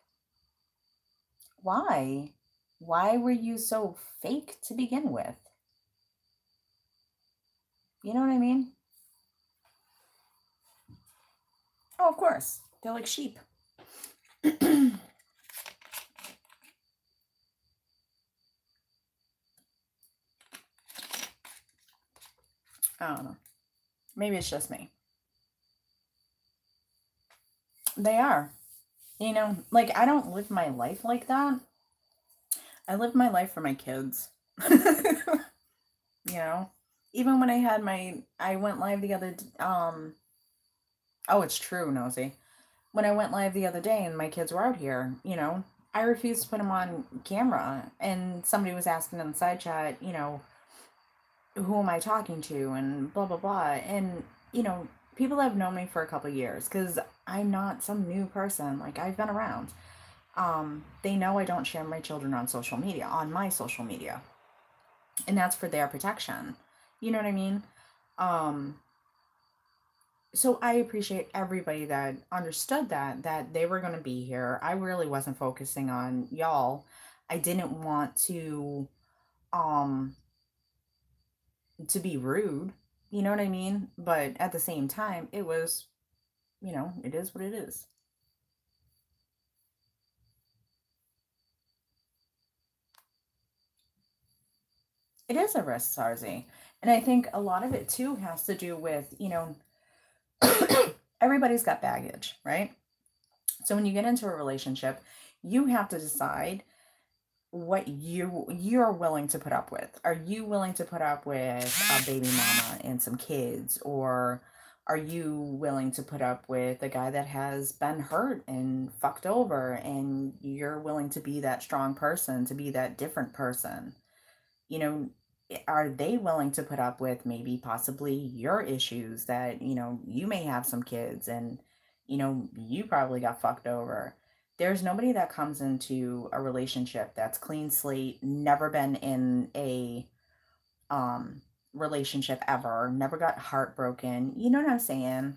why? Why were you so fake to begin with? You know what I mean? Oh, of course. They're like sheep. I don't know. Maybe it's just me. They are. You know, like, I don't live my life like that. I live my life for my kids. You know? Even when I went live the other, oh, it's true, Nosy. When I went live the other day and my kids were out here, you know, I refused to put them on camera. And somebody was asking in the side chat, you know, who am I talking to and blah, blah, blah. And, you know, people have known me for a couple of years because I'm not some new person. Like, I've been around. They know I don't share my children on my social media. And that's for their protection. You know what I mean? So I appreciate everybody that understood that they were going to be here. I really wasn't focusing on y'all. I didn't want to be rude. You know what I mean? But at the same time, it was, you know, it is what it is. It is a risk, Sarzi. And I think a lot of it too has to do with, you know, everybody's got baggage, right? So when you get into a relationship, you have to decide what you're willing to put up with. Are you willing to put up with a baby mama and some kids, or are you willing to put up with a guy that has been hurt and fucked over, and you're willing to be that strong person, to be that different person? You know, are they willing to put up with maybe possibly your issues that, you know, you may have some kids and, you know, you probably got fucked over. There's nobody that comes into a relationship that's clean slate, never been in a relationship ever, never got heartbroken. You know what I'm saying?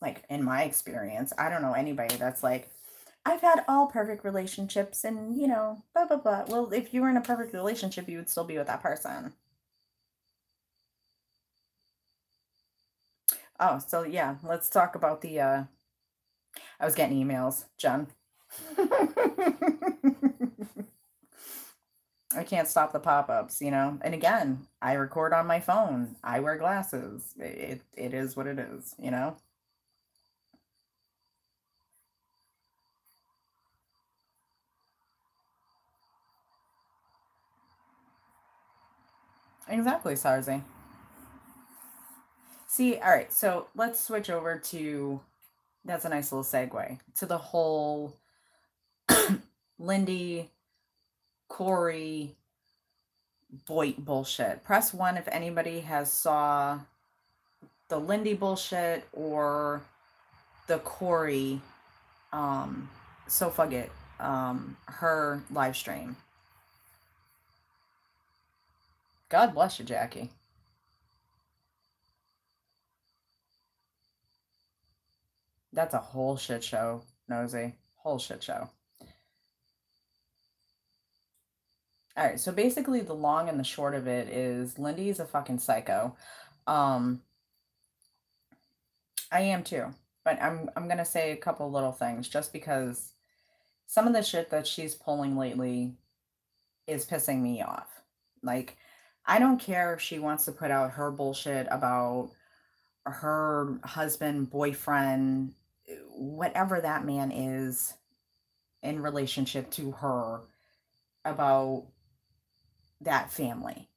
Like, in my experience, I don't know anybody that's like, I've had all perfect relationships and, you know, blah, blah, blah. Well, if you were in a perfect relationship, you would still be with that person. Oh, so yeah, let's talk about the, I was getting emails, Jen. I can't stop the pop-ups, you know? And again, I record on my phone. I wear glasses. It is what it is, you know? Exactly, Sarzi. See, all right, so let's switch over to, that's a nice little segue, to the whole Lindy, Corey, Boyd bullshit. Press 1 if anybody has saw the Lindy bullshit or the Corey, so fuck it, her live stream. God bless you, Jackie. That's a whole shit show, Nosy. Whole shit show. All right, so basically the long and the short of it is Lindy's a fucking psycho. I am too, but I'm gonna say a couple little things just because some of the shit that she's pulling lately is pissing me off. Like, I don't care if she wants to put out her bullshit about her husband, boyfriend, whatever that man is in relationship to her, about that family.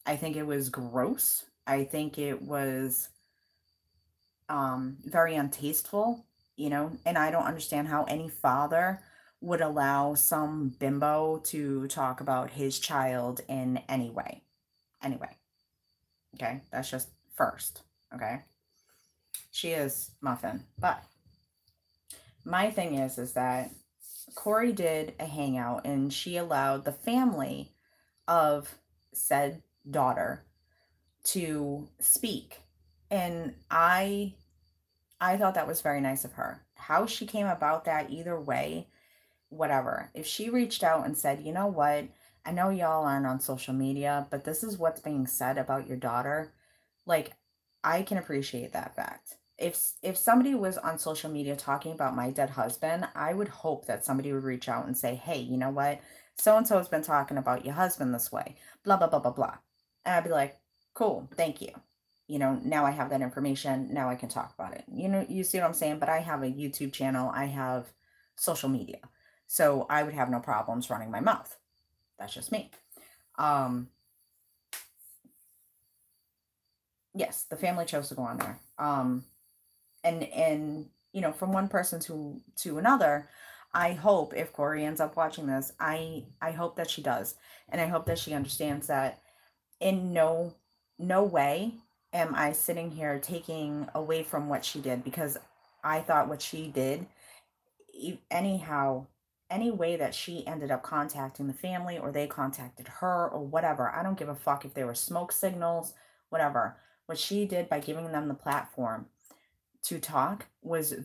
I think it was gross. I think it was very untasteful, you know, and I don't understand how any father would allow some bimbo to talk about his child in any way. Anyway, okay, that's just first, okay? She is Muffin, but my thing is that Corey did a hangout and she allowed the family of said daughter to speak. And I thought that was very nice of her. How she came about that, either way, whatever. If she reached out and said, you know what, I know y'all aren't on social media, but this is what's being said about your daughter, like, I can appreciate that fact. If somebody was on social media talking about my dead husband, I would hope that somebody would reach out and say, hey, you know what, so and so has been talking about your husband this way, blah blah blah blah blah. And I'd be like, cool, thank you. You know, now I have that information, now I can talk about it. You know, you see what I'm saying? But I have a YouTube channel, I have social media, so I would have no problems running my mouth. That's just me. Yes, the family chose to go on there. And you know, from one person to another, I hope if Corey ends up watching this, I hope that she does, and I hope that she understands that in no way am I sitting here taking away from what she did, because I thought what she did, anyhow, any way that she ended up contacting the family or they contacted her or whatever, I don't give a fuck if there were smoke signals, whatever. What she did by giving them the platform to talk was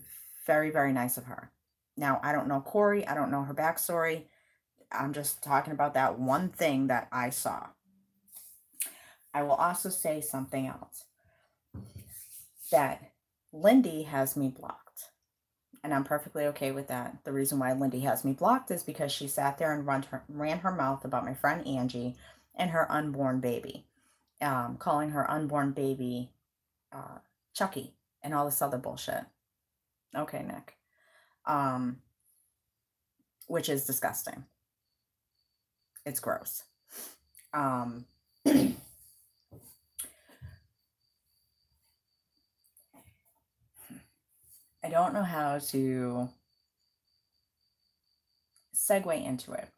very, very nice of her. Now, I don't know Corey. I don't know her backstory. I'm just talking about that one thing that I saw. I will also say something else. That Lindy has me blocked. And I'm perfectly okay with that. The reason why Lindy has me blocked is because she sat there and ran her mouth about my friend Angie and her unborn baby. Calling her unborn baby Chucky and all this other bullshit. Okay, Nick. Which is disgusting. It's gross. I don't know how to segue into it.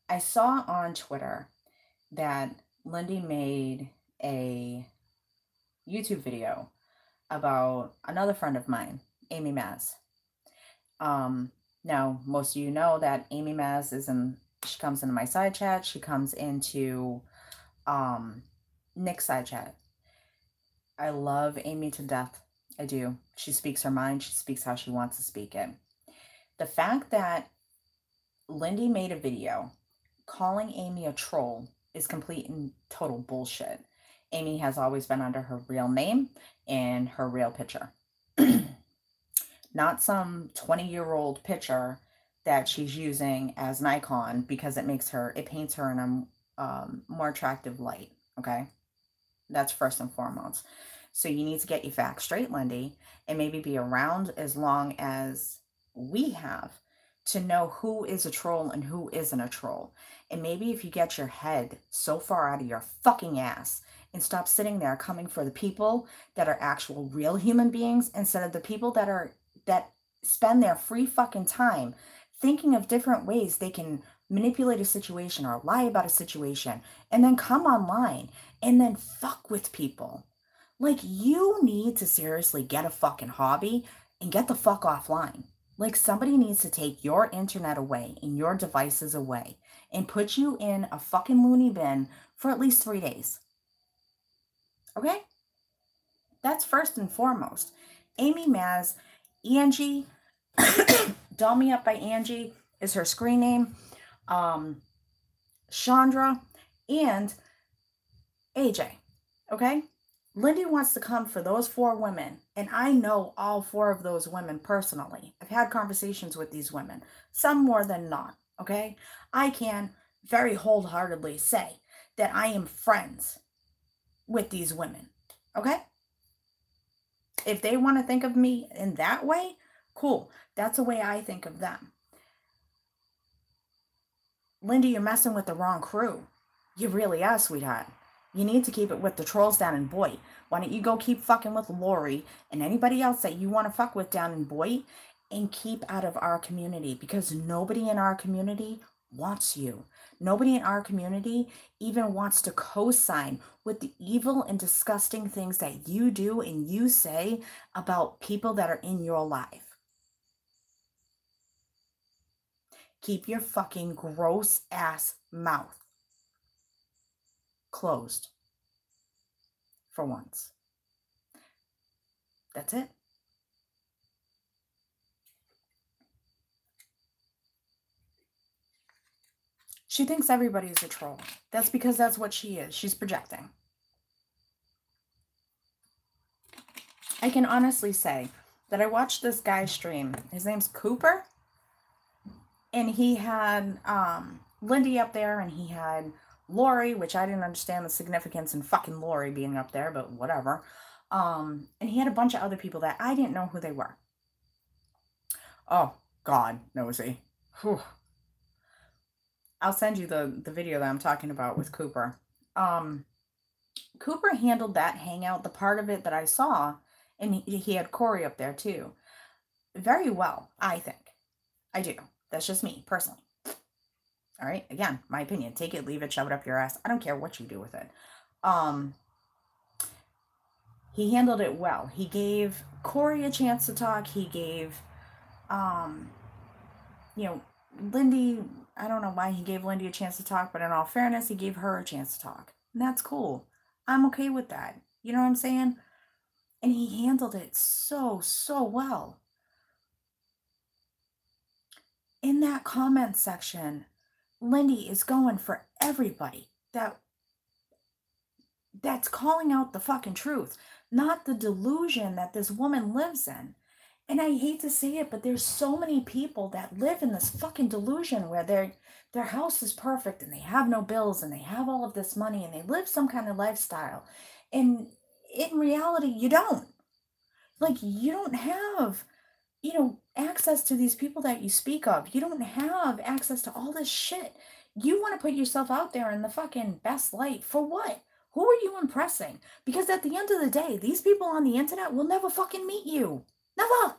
I saw on Twitter that Lindy made a YouTube video about another friend of mine, Amy Maz. Now, most of you know that Amy Maz she comes into my side chat. She comes into Nick's side chat. I love Amy to death. I do. She speaks her mind. She speaks how she wants to speak it. The fact that Lindy made a video calling Amy a troll is complete and total bullshit. Amy has always been under her real name and her real picture. Not some 20-year-old picture that she's using as an icon because it paints her in a more attractive light, okay? That's first and foremost. So you need to get your facts straight, Lindy, and maybe be around as long as we have to know who is a troll and who isn't a troll. And maybe if you get your head so far out of your fucking ass and stop sitting there coming for the people that are actual real human beings instead of the people that spend their free fucking time thinking of different ways they can manipulate a situation or lie about a situation and then come online and then fuck with people. Like, you need to seriously get a fucking hobby and get the fuck offline. Like, somebody needs to take your internet away and your devices away and put you in a fucking loony bin for at least 3 days. Okay? That's first and foremost. Amy Maz, Angie, Doll Me Up by Angie is her screen name. Chandra, and AJ. Okay? Lindy wants to come for those 4 women, and I know all 4 of those women personally. I've had conversations with these women, some more than not. Okay? I can very wholeheartedly say that I am friends with these women. Okay? If they want to think of me in that way, cool. That's the way I think of them. Lindy, you're messing with the wrong crew. You really are, sweetheart. You need to keep it with the trolls down in Boyd. Why don't you go keep fucking with Lori and anybody else that you want to fuck with down in Boyd and keep out of our community, because nobody in our community wants you. Nobody in our community even wants to co-sign with the evil and disgusting things that you do and you say about people that are in your life. Keep your fucking gross ass mouth closed for once. That's it. She thinks everybody's a troll. That's because that's what she is. She's projecting. I can honestly say that I watched this guy stream. His name's Cooper. And he had Lindy up there, and he had Lori, which I didn't understand the significance in fucking Lori being up there, but whatever. And he had a bunch of other people that I didn't know who they were. Oh, God, nosy. Whew. I'll send you the video that I'm talking about with Cooper. Cooper handled that hangout, the part of it that I saw, and he had Corey up there too, very well, I think. I do. That's just me, personally. All right? Again, my opinion. Take it, leave it, shove it up your ass. I don't care what you do with it. He handled it well. He gave Corey a chance to talk. He gave, Lindy, I don't know why he gave Lindy a chance to talk, but in all fairness, he gave her a chance to talk. And that's cool. I'm okay with that. You know what I'm saying? And he handled it so, so well. In that comment section, Lindy is going for everybody that's calling out the fucking truth, not the delusion that this woman lives in. And I hate to say it, but there's so many people that live in this fucking delusion where their house is perfect and they have no bills and they have all of this money and they live some kind of lifestyle. And in reality, you don't. Like, you don't have, access to these people that you speak of. You don't have access to all this shit. You want to put yourself out there in the fucking best light. For what? Who are you impressing? Because at the end of the day, these people on the internet will never fucking meet you. Never.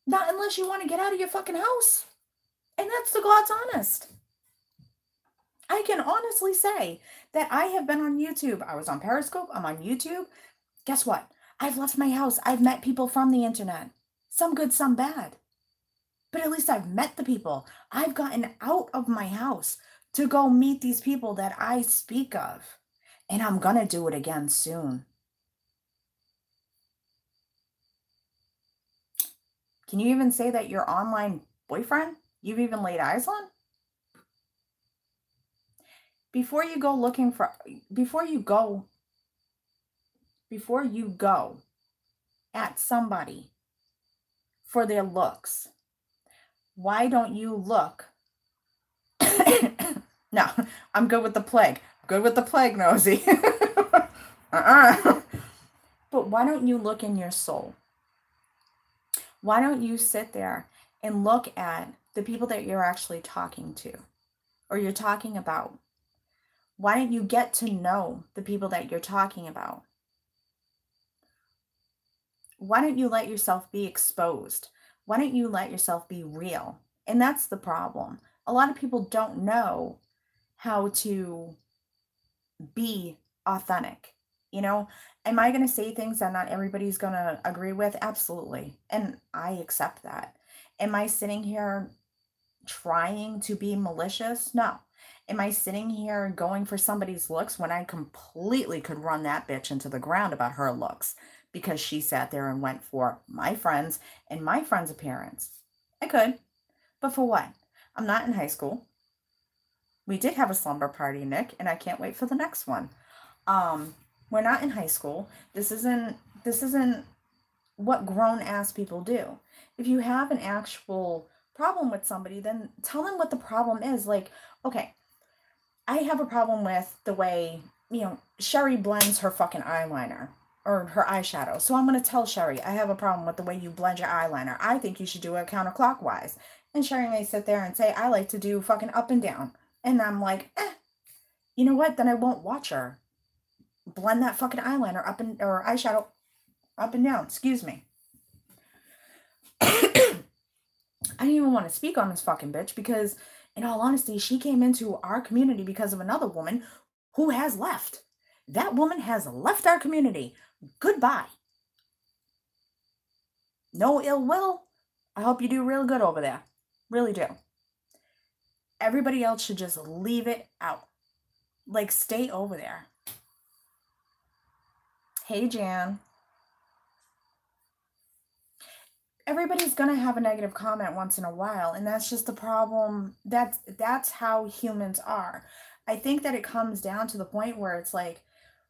Not unless you want to get out of your fucking house. And that's the God's honest. I can honestly say that I have been on YouTube. I was on Periscope. I'm on YouTube. Guess what? I've left my house. I've met people from the internet. Some good, some bad. But at least I've met the people. I've gotten out of my house to go meet these people that I speak of. And I'm going to do it again soon. Can you even say that your online boyfriend you've even laid eyes on? Before you go before you go at somebody for their looks, why don't you look? No, I'm good with the plague. Good with the plague, Nosy. But why don't you look in your soul? Why don't you sit there and look at the people that you're actually talking to or you're talking about? Why don't you get to know the people that you're talking about? Why don't you let yourself be exposed? Why don't you let yourself be real? And that's the problem. A lot of people don't know how to be authentic. You know, am I going to say things that not everybody's going to agree with? Absolutely. And I accept that. Am I sitting here trying to be malicious? No. Am I sitting here going for somebody's looks when I completely could run that bitch into the ground about her looks because she sat there and went for my friends and my friends' appearance? I could. But for what? I'm not in high school. We did have a slumber party, Nick, and I can't wait for the next one. We're not in high school. This isn't what grown ass people do. If you have an actual problem with somebody, then tell them what the problem is. Like, okay, I have a problem with the way, Sherry blends her fucking eyeliner or her eyeshadow. So I'm going to tell Sherry, I have a problem with the way you blend your eyeliner. I think you should do it counterclockwise. And Sherry may sit there and say, I like to do fucking up and down. And I'm like, you know what? Then I won't watch her blend that fucking eyeliner or eyeshadow up and down. Excuse me. I didn't even want to speak on this fucking bitch because, in all honesty, she came into our community because of another woman who has left. That woman has left our community. Goodbye. No ill will. I hope you do real good over there. Really do. Everybody else should just leave it out. Like, stay over there. Hey, Jan. Everybody's going to have a negative comment once in a while, and that's just the problem. That's how humans are. I think that it comes down to the point where it's like,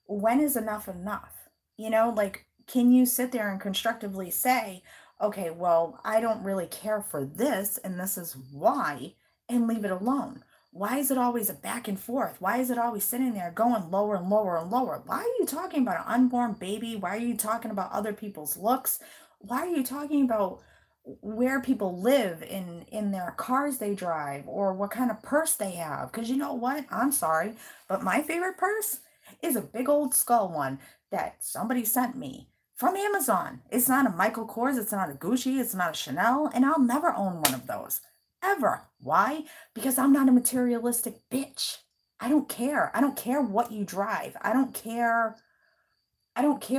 when is enough enough? Like, can you sit there and constructively say, okay, well, I don't really care for this, and this is why, and leave it alone? Why is it always a back and forth? Why is it always sitting there going lower and lower and lower? Why are you talking about an unborn baby? Why are you talking about other people's looks? Why are you talking about where people live in their cars they drive or what kind of purse they have? Because you know what? I'm sorry, but my favorite purse is a big old skull one that somebody sent me from Amazon. It's not a Michael Kors, it's not a Gucci, it's not a Chanel, and I'll never own one of those. Ever. Why? Because I'm not a materialistic bitch. I don't care. I don't care what you drive. I don't care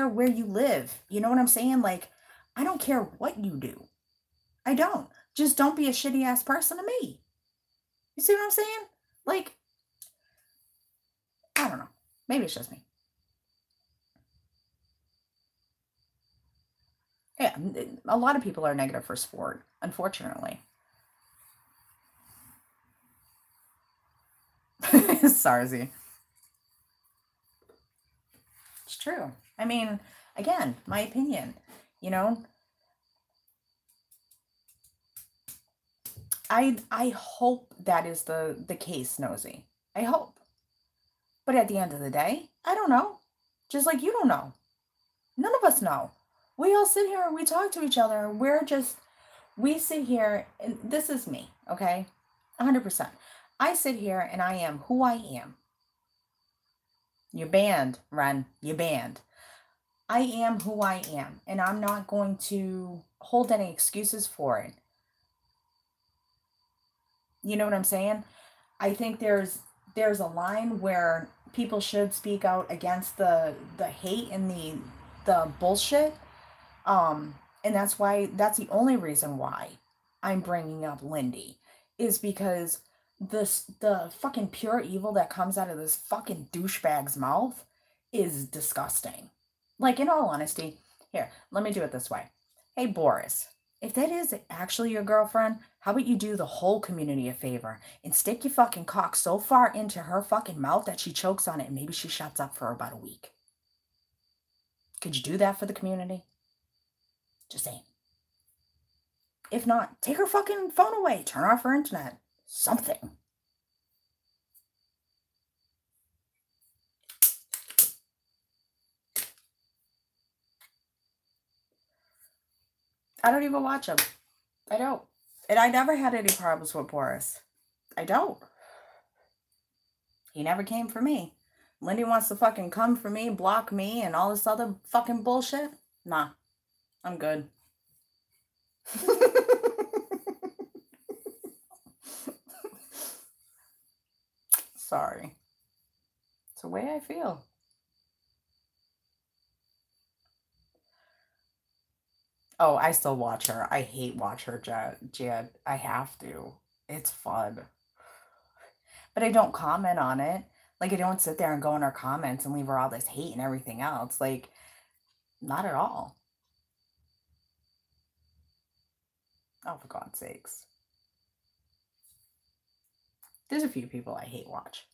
where you live. You know what I'm saying? Like, I don't care what you do. I don't. Just don't be a shitty ass person to me. You see what I'm saying? Like, I don't know. Maybe it's just me. Yeah, a lot of people are negative for sport, unfortunately. Sarzy. It's true. I mean, again, my opinion, I hope that is the case, Nosy. I hope. But at the end of the day, I don't know. Just like you don't know. None of us know. We all sit here and we talk to each other. We sit here, and this is me, okay? 100%. I sit here and I am who I am. You're banned, Ren. You're banned. I am who I am, and I'm not going to hold any excuses for it. You know what I'm saying? I think there's a line where people should speak out against the hate and the bullshit. And that's the only reason why I'm bringing up Lindy is because the fucking pure evil that comes out of this fucking douchebag's mouth is disgusting. Like, in all honesty, here, let me do it this way. Hey, Boris, if that is actually your girlfriend, how about you do the whole community a favor and stick your fucking cock so far into her fucking mouth that she chokes on it and maybe she shuts up for about a week. Could you do that for the community? Just saying. If not, take her fucking phone away. Turn off her internet. Something. I don't even watch him. I don't. And I never had any problems with Boris. I don't. He never came for me. Lindy wants to fucking come for me, block me, and all this other fucking bullshit. Nah, I'm good. Sorry. It's the way I feel. Oh, I still watch her. I hate watch her, Jed. I have to. It's fun. But I don't comment on it. Like, I don't sit there and go in her comments and leave her all this hate and everything else. Like, not at all. Oh, for God's sakes. There's a few people I hate watch.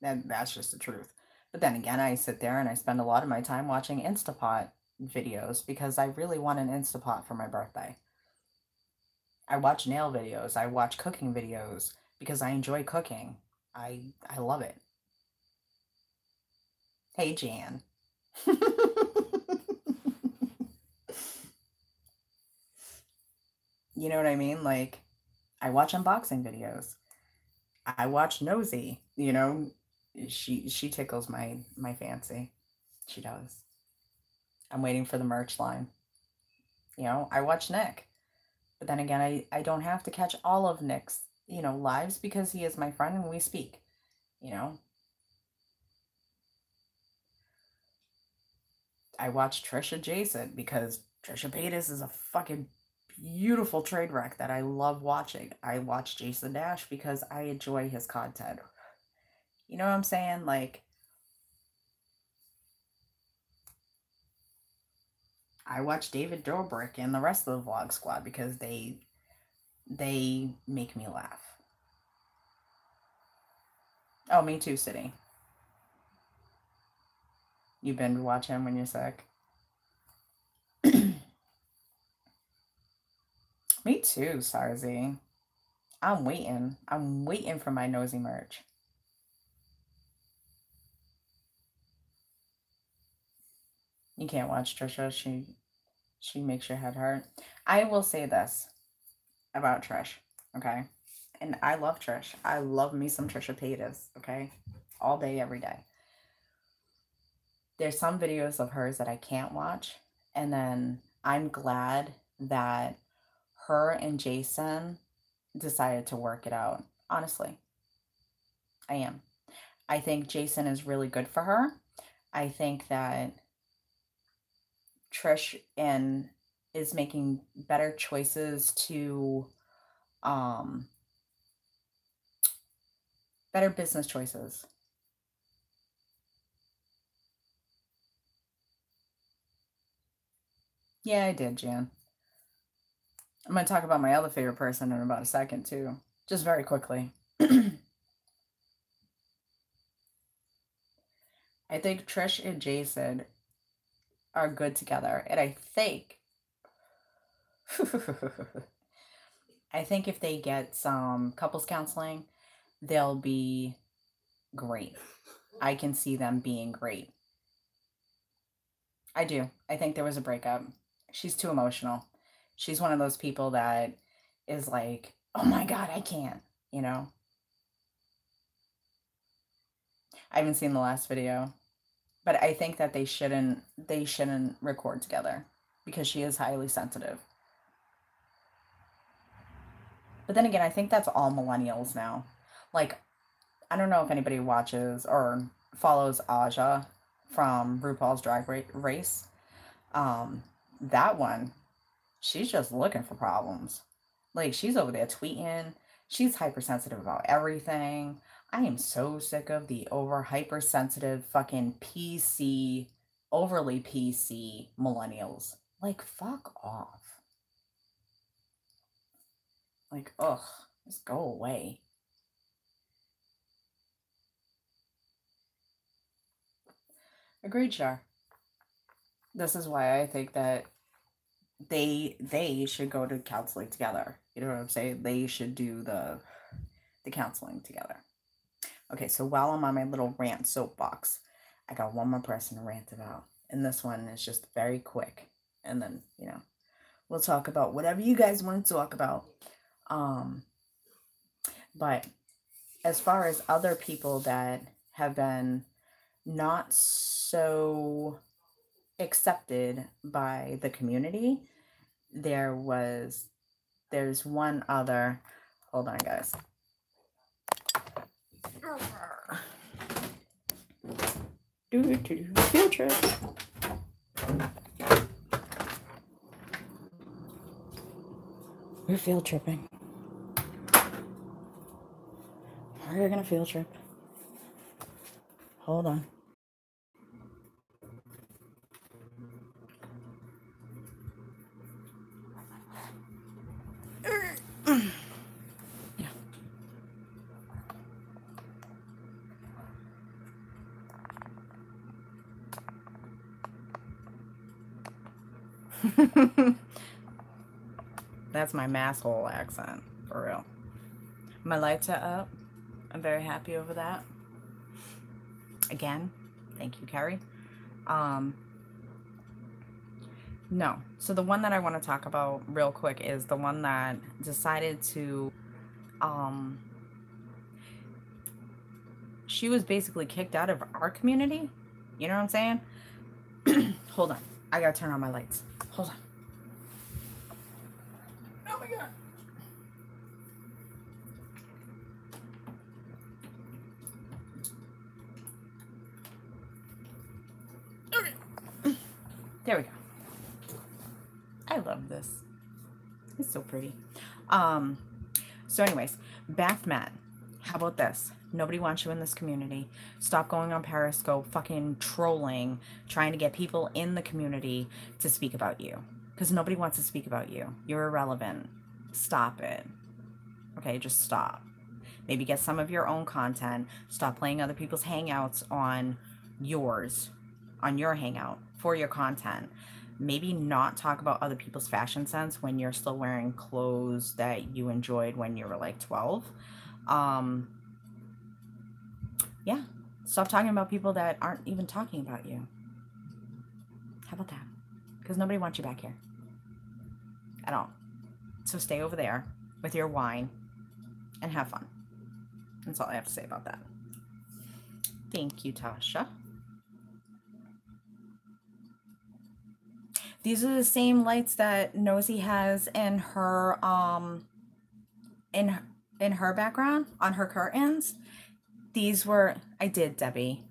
That's just the truth. But then again, I sit there and I spend a lot of my time watching Instapot videos because I really want an Instapot for my birthday. I watch nail videos. I watch cooking videos because I enjoy cooking. I love it. Hey, Jan. You know what I mean? Like, I watch unboxing videos. I watch Nosy, you know. She tickles my fancy. She does. I'm waiting for the merch line. You know, I watch Nick. But then again, I don't have to catch all of Nick's, you know, lives because he is my friend and we speak, you know. I watch Trisha Jason because Trisha Paytas is a fucking beautiful trade wreck that I love watching. I watch Jason Dash because I enjoy his content. You know what I'm saying? Like, I watch David Dobrik and the rest of the Vlog Squad because they make me laugh. Oh, me too, City. You binge watch him when you're sick? Me too, Sarzy. I'm waiting. I'm waiting for my nosy merch. You can't watch Trisha. She makes your head hurt. I will say this about Trish, okay? And I love Trish. I love me some Trisha Paytas, okay? All day, every day. There's some videos of hers that I can't watch. And then I'm glad that her and Jason decided to work it out. Honestly, I am. I think Jason is really good for her. I think that Trish is making better choices to better business choices. Yeah, I did, Jan. I'm going to talk about my other favorite person in about a second, too. Just very quickly. I think Trish and Jason are good together. And I think... I think if they get some couples counseling, they'll be great. I can see them being great. I do. I think there was a breakup. She's too emotional. She's one of those people that is like, oh my God, I can't, you know? I haven't seen the last video, but I think that they shouldn't record together because she is highly sensitive. But then again, I think that's all millennials now. Like, I don't know if anybody watches or follows Aja from RuPaul's Drag Race. That one, she's just looking for problems. Like, she's over there tweeting. She's hypersensitive about everything. I am so sick of the over hypersensitive fucking PC, overly PC millennials. Like, fuck off. Like, ugh, just go away. Agreed, Char. This is why I think that they should go to counseling together. You know what I'm saying? They should do the counseling together. Okay, so while I'm on my little rant soapbox, I got one more person to rant about. And this one is just very quick. And then, we'll talk about whatever you guys want to talk about. Um, but as far as other people that have been not so accepted by the community, there's one other. Hold on, guys. Field trip. We're field tripping. We're gonna field trip. Hold on. That's my masshole accent, for real. My lights are up. I'm very happy over that. Again, thank you, Carrie. No. So the one that I want to talk about real quick is the one that decided to, she was basically kicked out of our community. You know what I'm saying? Hold on. I gotta turn on my lights. Hold on. Oh my God. There we go. I love this. It's so pretty. So anyways, Baphomet, how about this? Nobody wants you in this community. Stop going on Periscope, fucking trolling, trying to get people in the community to speak about you. Because nobody wants to speak about you. You're irrelevant. Stop it. Okay, just stop. Maybe get some of your own content. Stop playing other people's hangouts on yours, on your hangout for your content. Maybe not talk about other people's fashion sense when you're still wearing clothes that you enjoyed when you were like 12. Yeah, stop talking about people that aren't even talking about you. How about that? Because nobody wants you back here at all. So stay over there with your wine and have fun. That's all I have to say about that. Thank you, Tasha. These are the same lights that Nosy has in her in her background on her curtains. These were, I did, Debbie.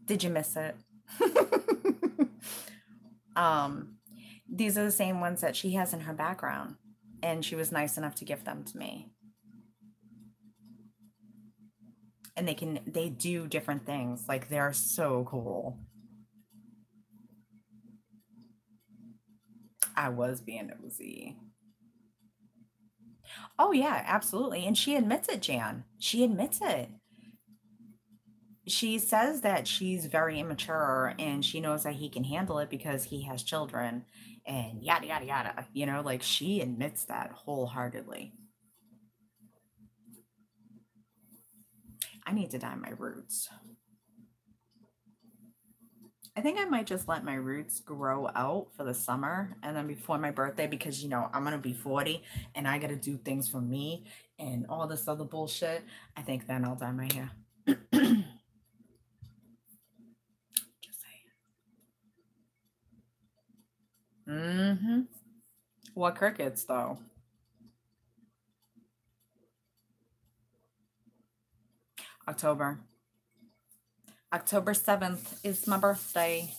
Did you miss it? These are the same ones that she has in her background, and she was nice enough to give them to me. And they do different things. Like, they're so cool. I was being nosy. Oh yeah, absolutely. And she admits it, Jan. She admits it. She says that she's very immature and she knows that he can handle it because he has children and yada yada yada. Like, she admits that wholeheartedly. I need to dye my roots. I think I might just let my roots grow out for the summer and then before my birthday, because I'm gonna be 40 and I gotta do things for me and all this other bullshit. I think then I'll dye my hair. Just saying. What crickets though? October 7th is my birthday.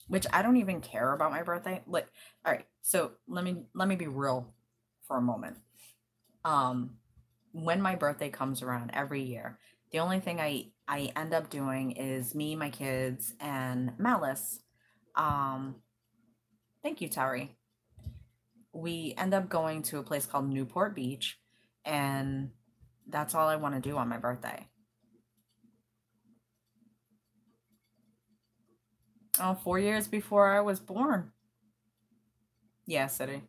Which I don't even care about my birthday. Like, all right, so let me be real for a moment. When my birthday comes around every year, the only thing I end up doing is me, my kids, and Malice. Thank you, Tari. We end up going to a place called Newport Beach, and that's all I want to do on my birthday. Oh, 4 years before I was born. Yeah, city.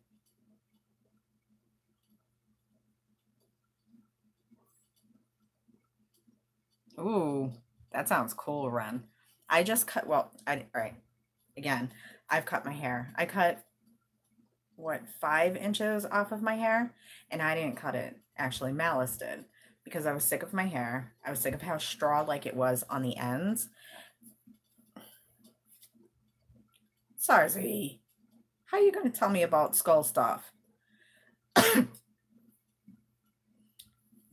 Ooh, that sounds cool, Ren. I just cut, well, all right. Again, I've cut my hair. I cut, what, 5 inches off of my hair? And I didn't cut it. Actually, Malice did. Because I was sick of my hair. I was sick of how straw-like it was on the ends. Sarzy, how are you going to tell me about skull stuff?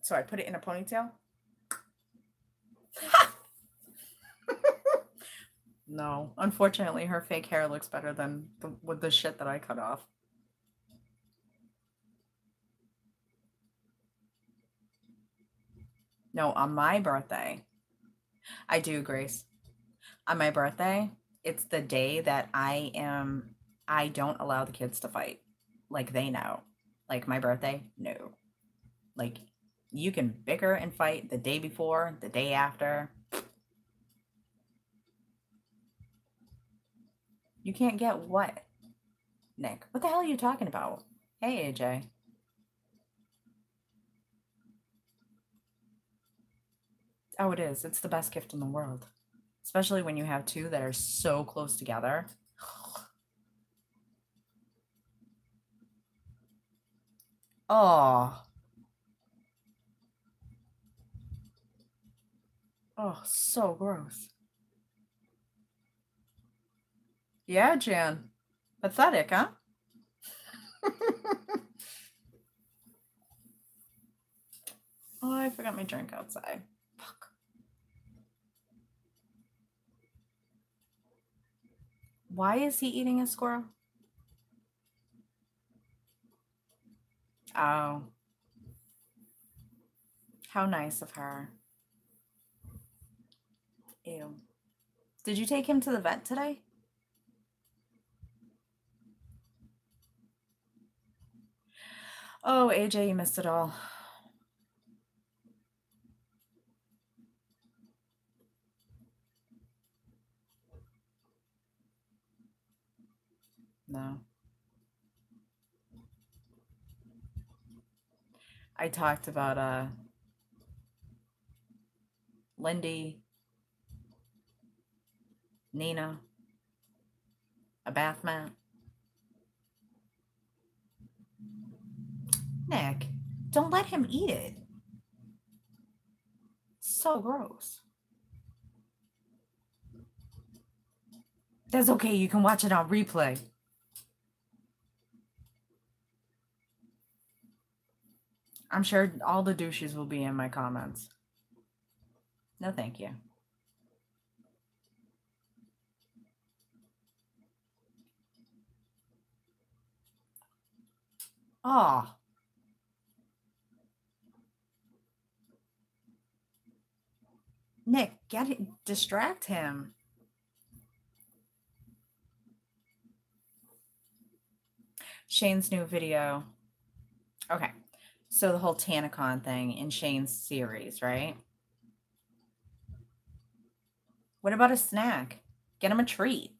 So I put it in a ponytail? No, unfortunately, her fake hair looks better than with the shit that I cut off. No, on my birthday, I do, Grace. On my birthday, it's the day that I don't allow the kids to fight. Like they know. Like my birthday, no. Like you can bicker and fight the day before, the day after. You can't get what? Nick, what the hell are you talking about? Hey, AJ. Oh, it is. It's the best gift in the world. Especially when you have two that are so close together. Oh. Oh, so gross. Yeah, Jan. Pathetic, huh? Oh, I forgot my drink outside. Fuck. Why is he eating a squirrel? Oh. How nice of her. Ew. Did you take him to the vet today? Oh, AJ, you missed it all. No. I talked about Lindy, Nina, a bath mat. Nick, don't let him eat it. So gross. That's okay, you can watch it on replay. I'm sure all the douches will be in my comments. No, thank you. Oh. Nick, get it, distract him. Shane's new video. Okay. So the whole Tanacon thing in Shane's series, right? What about a snack? Get him a treat.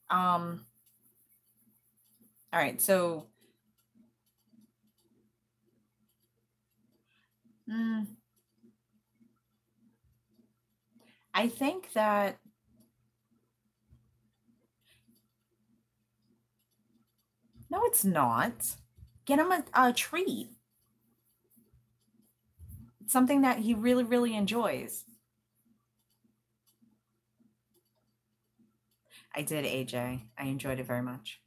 All right, so I think that no, it's not. Get him a treat. It's something that he really, really enjoys. I did, AJ. I enjoyed it very much.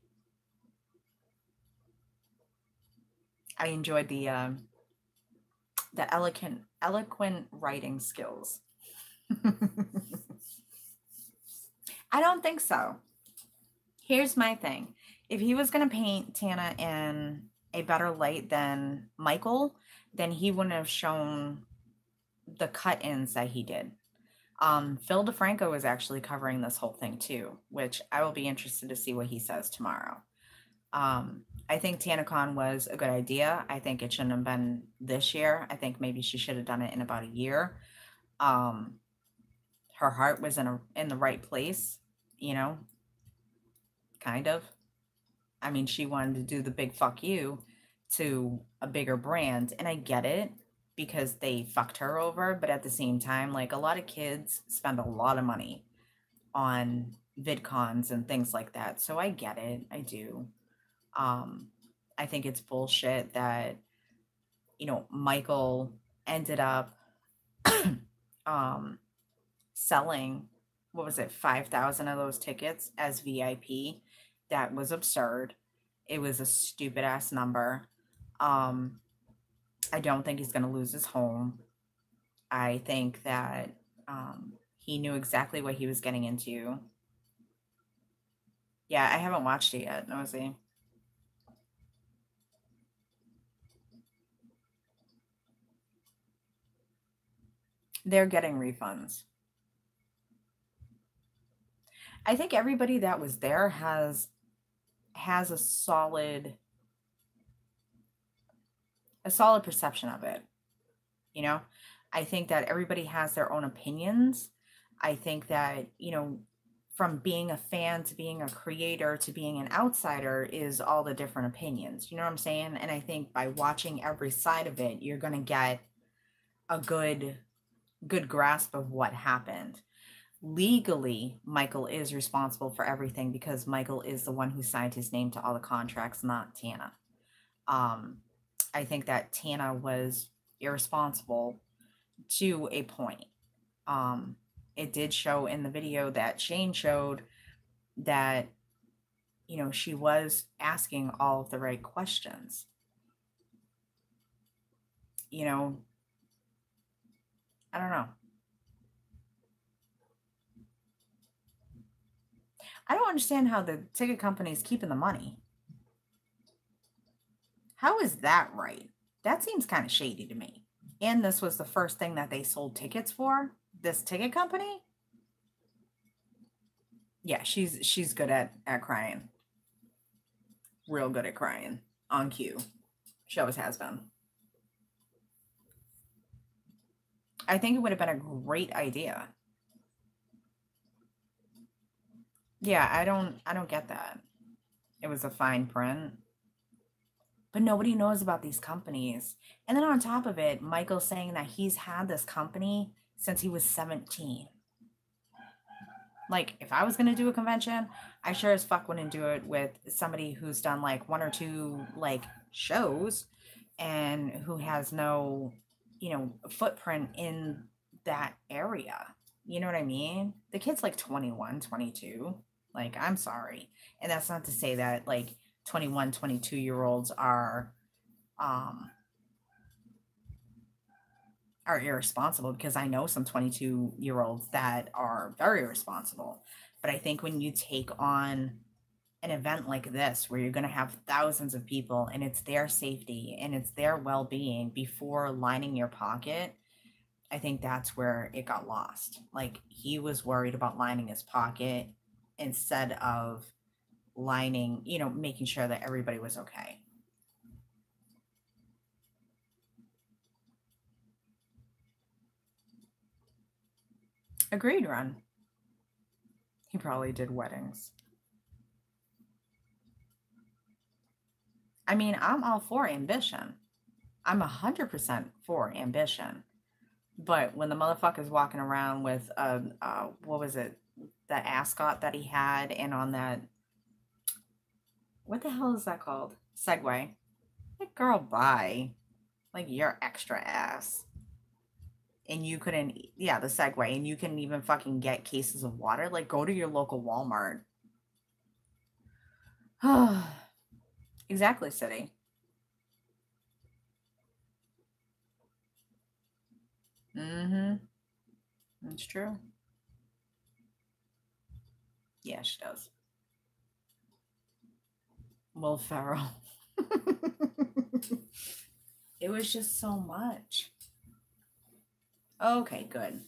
I enjoyed the eloquent writing skills. I don't think so. Here's my thing. If he was going to paint Tana in a better light than Michael, then he wouldn't have shown the cut-ins that he did. Phil DeFranco is actually covering this whole thing too, which I will be interested to see what he says tomorrow. I think TanaCon was a good idea. I think it shouldn't have been this year. I think maybe she should have done it in about a year. her heart was in the right place, you know, kind of. I mean, she wanted to do the big fuck you to a bigger brand, and I get it because they fucked her over, but at the same time, like a lot of kids spend a lot of money on VidCons and things like that. So I get it. I do. Um I think it's bullshit that, Michael ended up um selling, what was it, 5,000 of those tickets as VIP. That was absurd. It was a stupid ass number. Um, I don't think he's going to lose his home. I think that he knew exactly what he was getting into. Yeah, I haven't watched it yet, Nosy. They're getting refunds. I think everybody that was there has a solid perception of it. You know, I think that everybody has their own opinions. I think that, from being a fan to being a creator to being an outsider is all the different opinions. You know what I'm saying? And I think by watching every side of it, you're going to get a good grasp of what happened. Legally, Michael is responsible for everything because Michael is the one who signed his name to all the contracts, not Tana. Um, I think that Tana was irresponsible to a point. Um, it did show in the video that Shane showed that, she was asking all of the right questions. You know, I don't know. I don't understand how the ticket company is keeping the money. How is that right? That seems kind of shady to me. And this was the first thing that they sold tickets for, this ticket company. Yeah, she's good at crying. Real good at crying on cue. She always has been. I think it would have been a great idea. Yeah, I don't get that. It was a fine print. But nobody knows about these companies. And then on top of it, Michael's saying that he's had this company since he was 17. Like, if I was gonna do a convention, I sure as fuck wouldn't do it with somebody who's done like one or two like shows and who has no, footprint in that area. You know what I mean? The kid's like 21, 22. Like, I'm sorry. And that's not to say that like 21, 22-year olds um are irresponsible, because I know some 22-year-olds that are very irresponsible. But I think when you take on an event like this where you're going to have thousands of people and it's their safety and it's their well-being before lining your pocket, I think that's where it got lost. Like, he was worried about lining his pocket instead of lining, making sure that everybody was okay. Agreed, Ron. He probably did weddings. I mean, I'm all for ambition. I'm 100% for ambition. But when the motherfucker's walking around with what was it? That ascot that he had, and on that, what the hell is that called? Segway. Like, girl, bye. Like, you're extra ass. And you couldn't, yeah, the Segway, and you couldn't even fucking get cases of water. Like, go to your local Walmart. Exactly, City. Mm-hmm. That's true. Yeah, she does. Will Ferrell. It was just so much. Okay, good.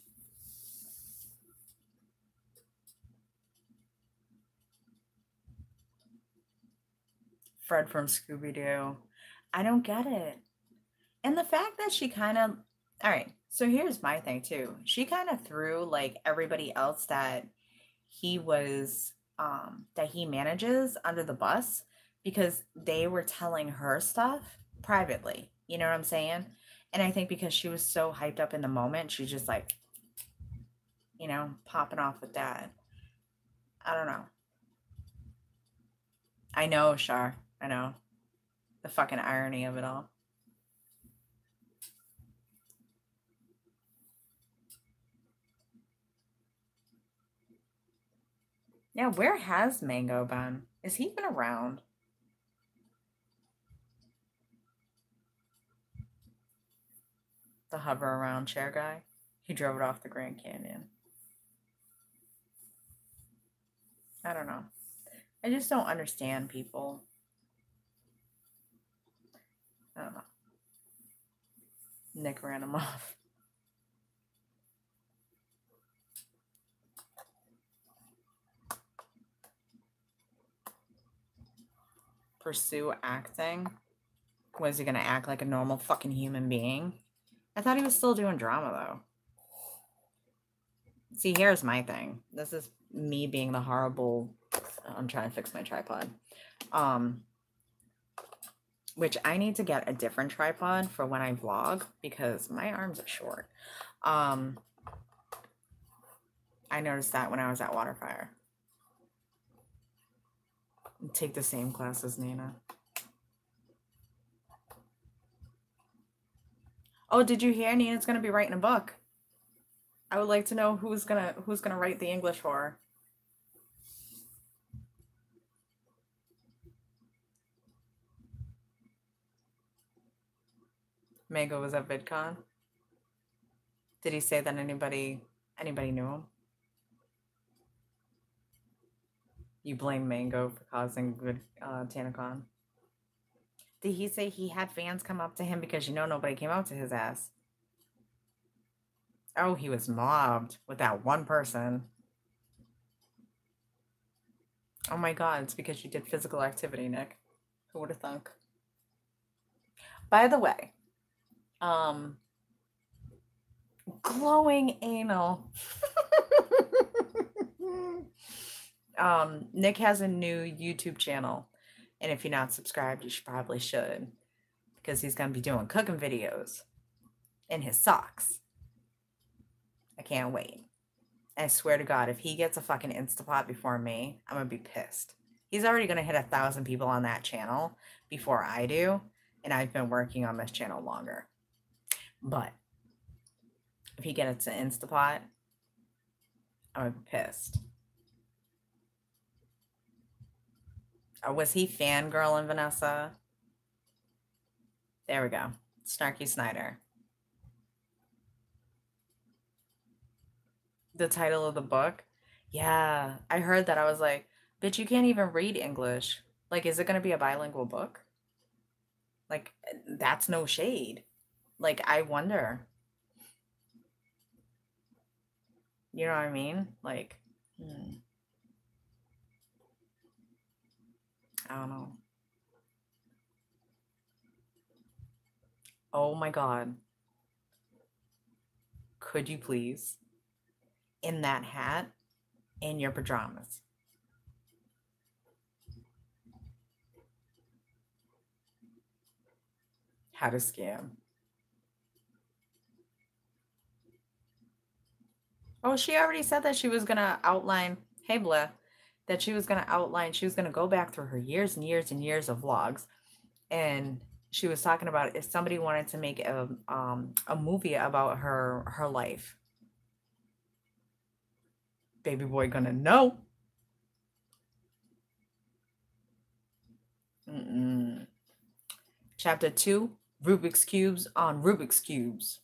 Fred from Scooby Doo. I don't get it. And the fact that she kind of, all right, So here's my thing too. She kind of threw like everybody else that he was that he manages under the bus because they were telling her stuff privately. You know what I'm saying? And I think because she was so hyped up in the moment, she's just like, popping off with that. I don't know. I know, Shar. I know. The fucking irony of it all. Yeah, where has Mango been? Is he even around? The hover around chair guy? He drove it off the Grand Canyon. I don't know. I just don't understand people. I don't know. Nick ran him off. Pursue acting? Was he gonna act like a normal fucking human being? I thought he was still doing drama though. See, here's my thing. This is me being the horrible. I'm trying to fix my tripod. Which I need to get a different tripod for when I vlog because my arms are short. I noticed that when I was at Waterfire. Take the same class as Nina. Oh, did you hear Nina's gonna be writing a book? I would like to know who's gonna write the English for her. Mango was at VidCon. Did he say that anybody knew him? You blame Mango for causing good TanaCon. Did he say he had fans come up to him because nobody came up to his ass? Oh, he was mobbed with that one person. Oh my god, it's because you did physical activity, Nick. Who would have thunk? By the way, glowing anal. Nick has a new YouTube channel, and if you're not subscribed, you probably should, because he's gonna be doing cooking videos in his socks. I can't wait. I swear to God, if he gets a fucking Instapot before me, I'm gonna be pissed. He's already gonna hit 1,000 people on that channel before I do, and I've been working on this channel longer. But if he gets an Instapot, I'm gonna be pissed. Or was he fangirling Vanessa? There we go. Snarky Snyder. The title of the book? Yeah, I heard that. I was like, bitch, you can't even read English. Like, is it going to be a bilingual book? Like, that's no shade. Like, I wonder. You know what I mean? Like, I don't know. Oh my God. Could you please? In that hat, in your pajamas. How to scam. Oh, she already said that she was going to outline, hey, Blah, that she was going to outline, she was going to go back through her years and years and years of vlogs. And she was talking about if somebody wanted to make a movie about her life. Baby boy gonna know. Chapter 2, Rubik's Cubes on Rubik's Cubes.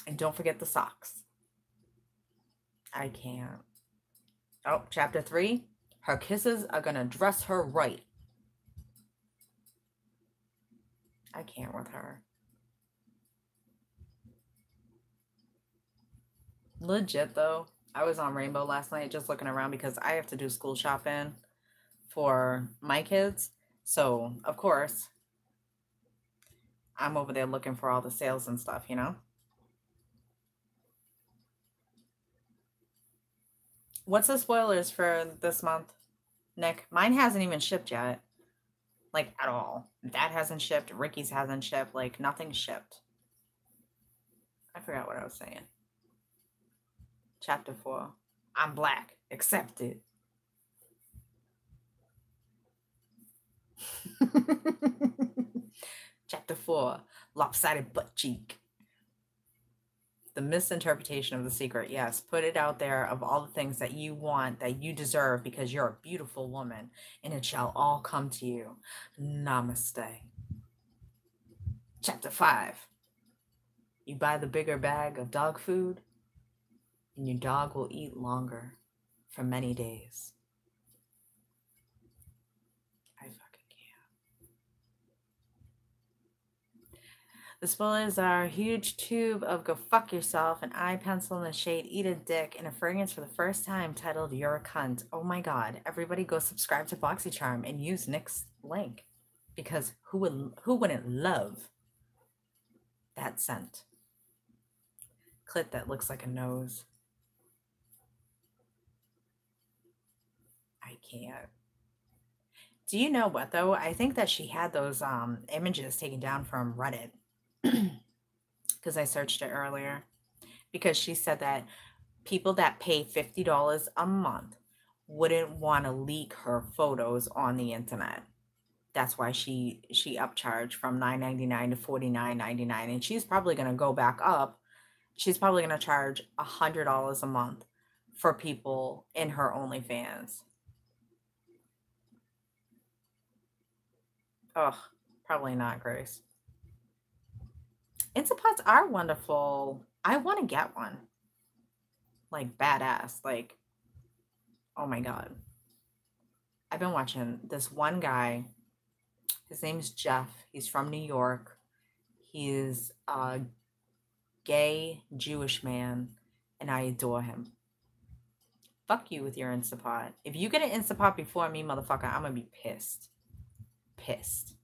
And don't forget the socks. I can't. Oh, chapter 3, her kisses are gonna dress her right. I can't with her. Legit though, I was on Rainbow last night just looking around because I have to do school shopping for my kids. So, of course, I'm over there looking for all the sales and stuff, you know? What's the spoilers for this month, Nick? Mine hasn't even shipped yet. Like, at all. That hasn't shipped. Ricky's hasn't shipped. Like, nothing's shipped. I forgot what I was saying. Chapter 4. I'm black. Accept it. Chapter 4. Lopsided butt cheek. The misinterpretation of the secret. Yes, put it out there of all the things that you want, that you deserve because you're a beautiful woman, and it shall all come to you. Namaste. Chapter 5. You buy the bigger bag of dog food, and your dog will eat longer for many days. I fucking can't. The spoilers are a huge tube of go fuck yourself, an eye pencil in the shade, eat a dick, and a fragrance for the first time titled You're a Cunt. Oh my god. Everybody go subscribe to BOXYCHARM and use Nick's link. Because who wouldn't love that scent? Clit that looks like a nose. I can't. Do you know what though? I think that she had those images taken down from Reddit. Because I searched it earlier. Because she said that people that pay $50 a month wouldn't want to leak her photos on the internet. That's why she upcharged from $9.99 to $49.99, and she's probably going to go back up. She's probably going to charge $100 a month for people in her OnlyFans. Ugh, probably not, Grace. Instapots are wonderful. I want to get one. Like, badass. Like, oh my god. I've been watching this one guy. His name's Jeff. He's from New York. He's a gay Jewish man, and I adore him. Fuck you with your Instapot. If you get an Instapot before me, motherfucker, I'm gonna be pissed. Pissed.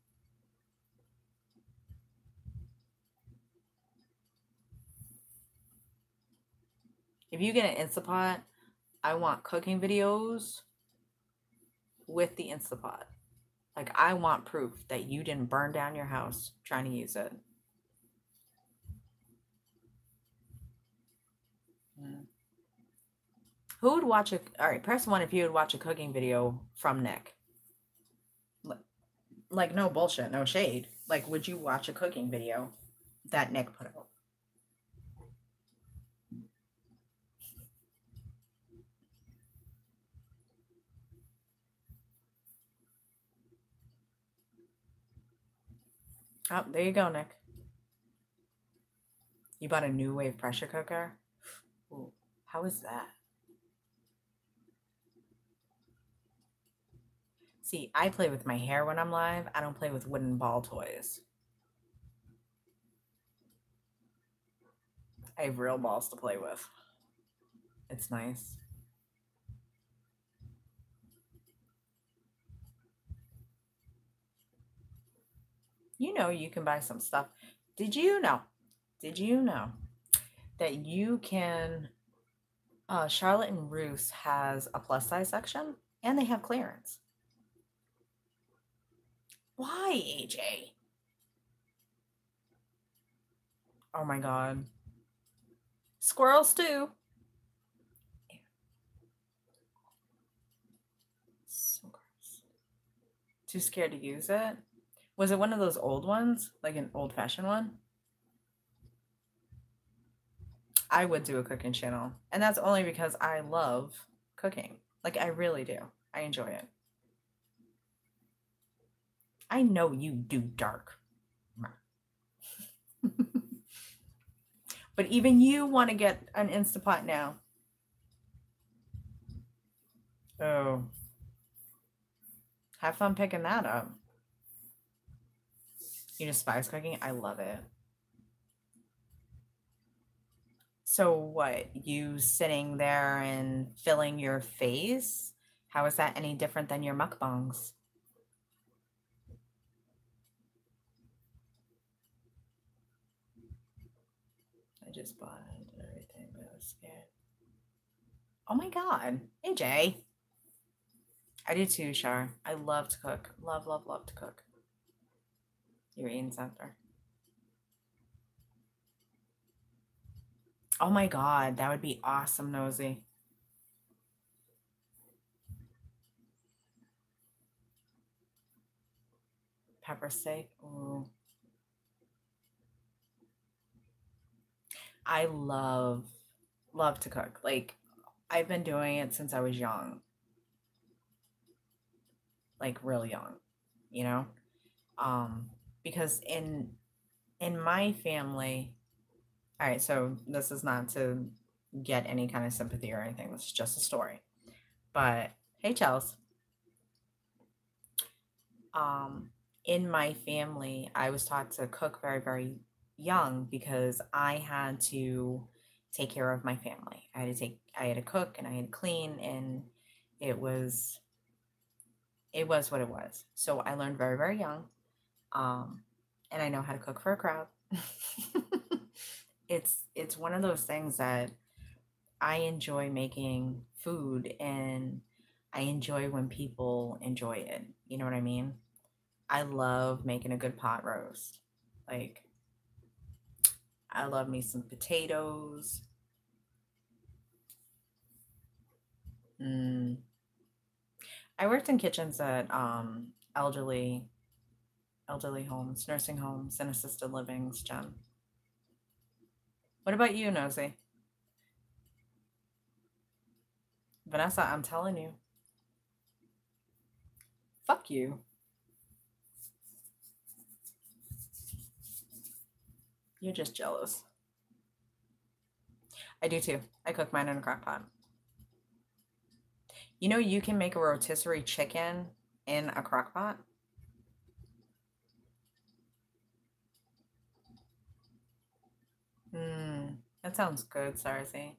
If you get an Instapot, I want cooking videos with the Instapot. Like, I want proof that you didn't burn down your house trying to use it. Who would watch a... All right, press 1 if you would watch a cooking video from Nick. Like, no bullshit, no shade. Like, would you watch a cooking video that Nick put out? Oh, there you go, Nick. You bought a new wave pressure cooker? Ooh, how is that? See, I play with my hair when I'm live. I don't play with wooden ball toys. I have real balls to play with. It's nice. You know you can buy some stuff. Did you know that you can... Charlotte and Roos has a plus size section, and they have clearance. Why, AJ? Oh my god. Squirrels too. So gross. Too scared to use it? Was it one of those old ones? Like an old-fashioned one? I would do a cooking channel. And that's only because I love cooking. Like, I really do. I enjoy it. I know you do, Dark. But even you want to get an Instapot now. Oh. Have fun picking that up. You despise cooking? I love it. So what, you sitting there and filling your face? How is that any different than your mukbangs? I just bought everything, but I was scared. Oh my god. AJ. I do too, Shar. I love to cook. Love, love, love to cook. You're eating center. Oh my god, that would be awesome, Nosy. Pepper steak. Ooh. I love to cook. Like, I've been doing it since I was young. Like really young, you know? Um, because in my family, all right, so this is not to get any kind of sympathy or anything. This is just a story. But hey, Chels. Um, in my family, I was taught to cook very, very young because I had to take care of my family. I had to cook and I had to clean, and it was it was what it was. So I learned very, very young. Um, and I know how to cook for a crowd. It's one of those things that I enjoy making food, and I enjoy when people enjoy it. You know what I mean? I love making a good pot roast. Like, I love me some potatoes. Mm. I worked in kitchens at elderly homes, nursing homes, and assisted livings, Jen. What about you, Nosy? Vanessa, I'm telling you. Fuck you. You're just jealous. I do too. I cook mine in a crock pot. You know, you can make a rotisserie chicken in a crock pot. That sounds good, Sarzi.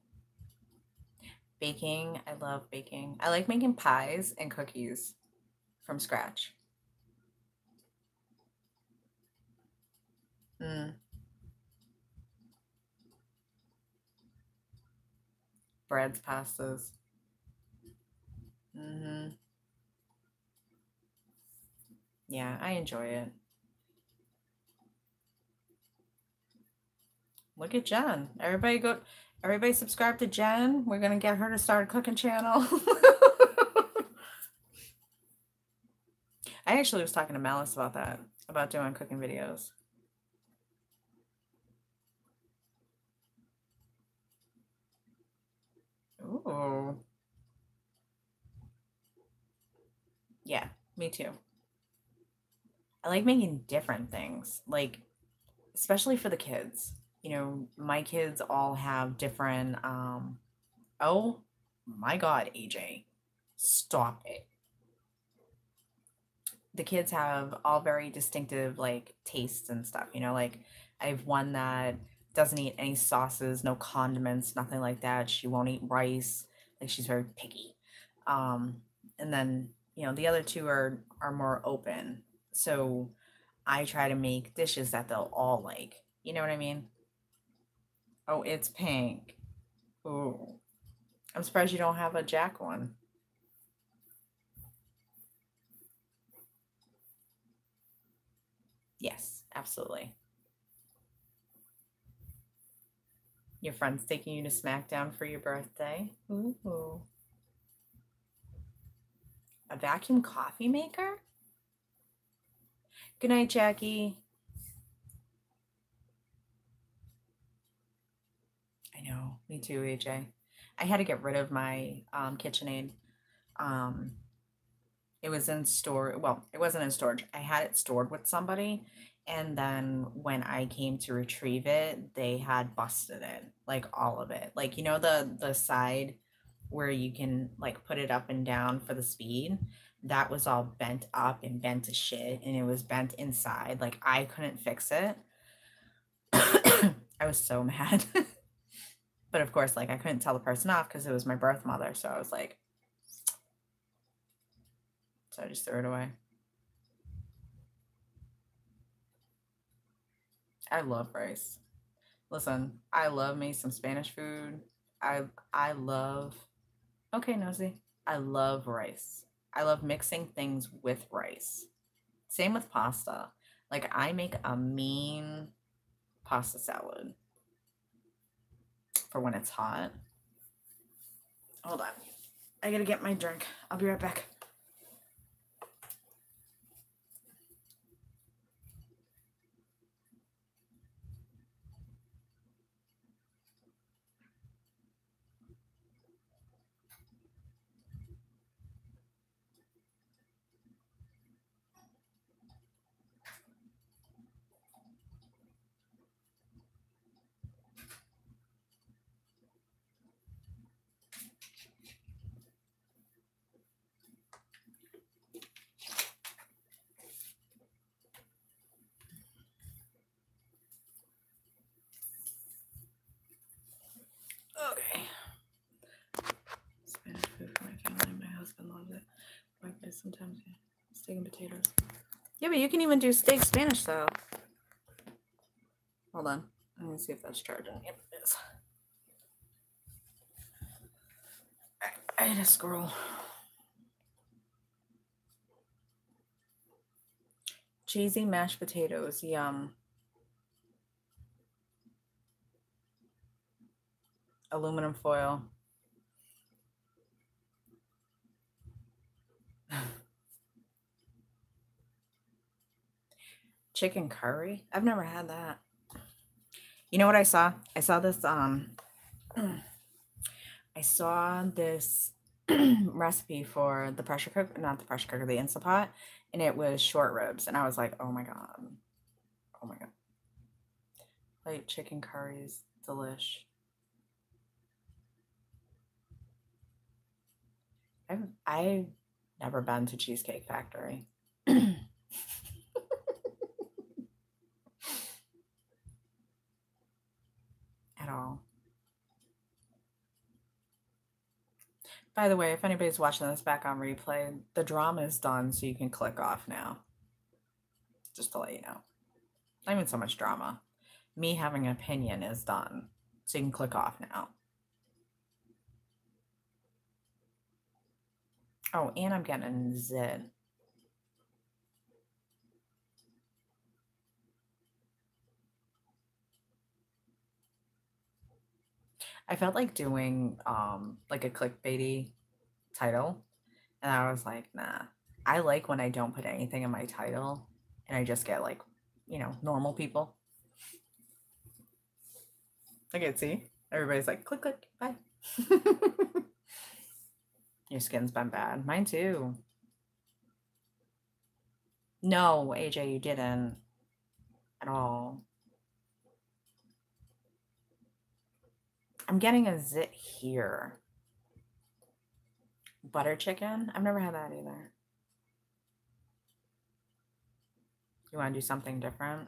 Baking, I love baking. I like making pies and cookies from scratch. Mm, breads, pastas. Hmm. Yeah, I enjoy it. Look at Jen. Everybody subscribe to Jen. We're gonna get her to start a cooking channel. I actually was talking to Malice about that, about doing cooking videos. Ooh. Yeah, me too. I like making different things, like especially for the kids. You know, my kids all have different oh my god, AJ. Stop it. The kids have all very distinctive like tastes and stuff, you know, like I have one that doesn't eat any sauces, no condiments, nothing like that. She won't eat rice. Like she's very picky. Um and then, you know, the other two are more open. So I try to make dishes that they'll all like. You know what I mean? Oh, it's pink. Ooh. I'm surprised you don't have a Jack one. Yes, absolutely. Your friend's taking you to SmackDown for your birthday. Ooh. A vacuum coffee maker? Good night, Jackie. I know. Me too, AJ. I had to get rid of my KitchenAid. Um, it was in store. Well, it wasn't in storage. I had it stored with somebody, and then when I came to retrieve it, they had busted it, like all of it. Like, you know, the side where you can like put it up and down for the speed, that was all bent up and bent to shit, and it was bent inside. Like I couldn't fix it. I was so mad. But of course, like, I couldn't tell the person off because it was my birth mother. So I was like, so I just threw it away. I love rice. Listen, I love me some Spanish food. I love, okay, Nosy. I love rice. I love mixing things with rice. Same with pasta. Like, I make a mean pasta salad for when it's hot. Hold on. I gotta get my drink. I'll be right back. Okay. Spanish food for my family. My husband loves it. My guys sometimes, yeah. Steak and potatoes. Yeah, but you can even do steak Spanish style. Hold on. I'm gonna see if that's charging. Yep, it is. I had to scroll. Cheesy mashed potatoes. Yum. Aluminum foil. Chicken curry? I've never had that. You know what I saw? I saw this I saw this recipe for the pressure cooker, not the pressure cooker, the Instapot, and it was short ribs, and I was like, "Oh my god. Oh my god." Like chicken curries, delish. I've never been to Cheesecake Factory. At all. By the way, if anybody's watching this back on replay, the drama is done, so you can click off now. Just to let you know. Not even so much drama. Me having an opinion is done, so you can click off now. Oh, and I'm getting zit. I felt like doing like a clickbaity title, and I was like, nah. I like when I don't put anything in my title and I just get like, normal people. I can see. Everybody's like, click, click, bye. Your skin's been bad. Mine too. No, AJ, you didn't at all. I'm getting a zit here. Butter chicken? I've never had that either. You want to do something different?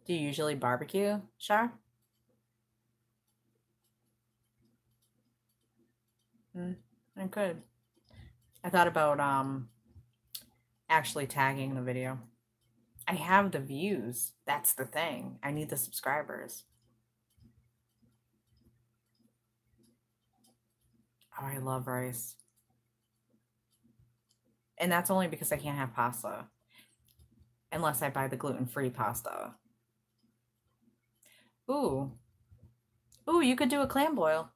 Do you usually barbecue, Shar? I could. I thought about actually tagging the video. I have the views. That's the thing. I need the subscribers. Oh, I love rice. And that's only because I can't have pasta. Unless I buy the gluten-free pasta. Ooh. Ooh, you could do a clam boil.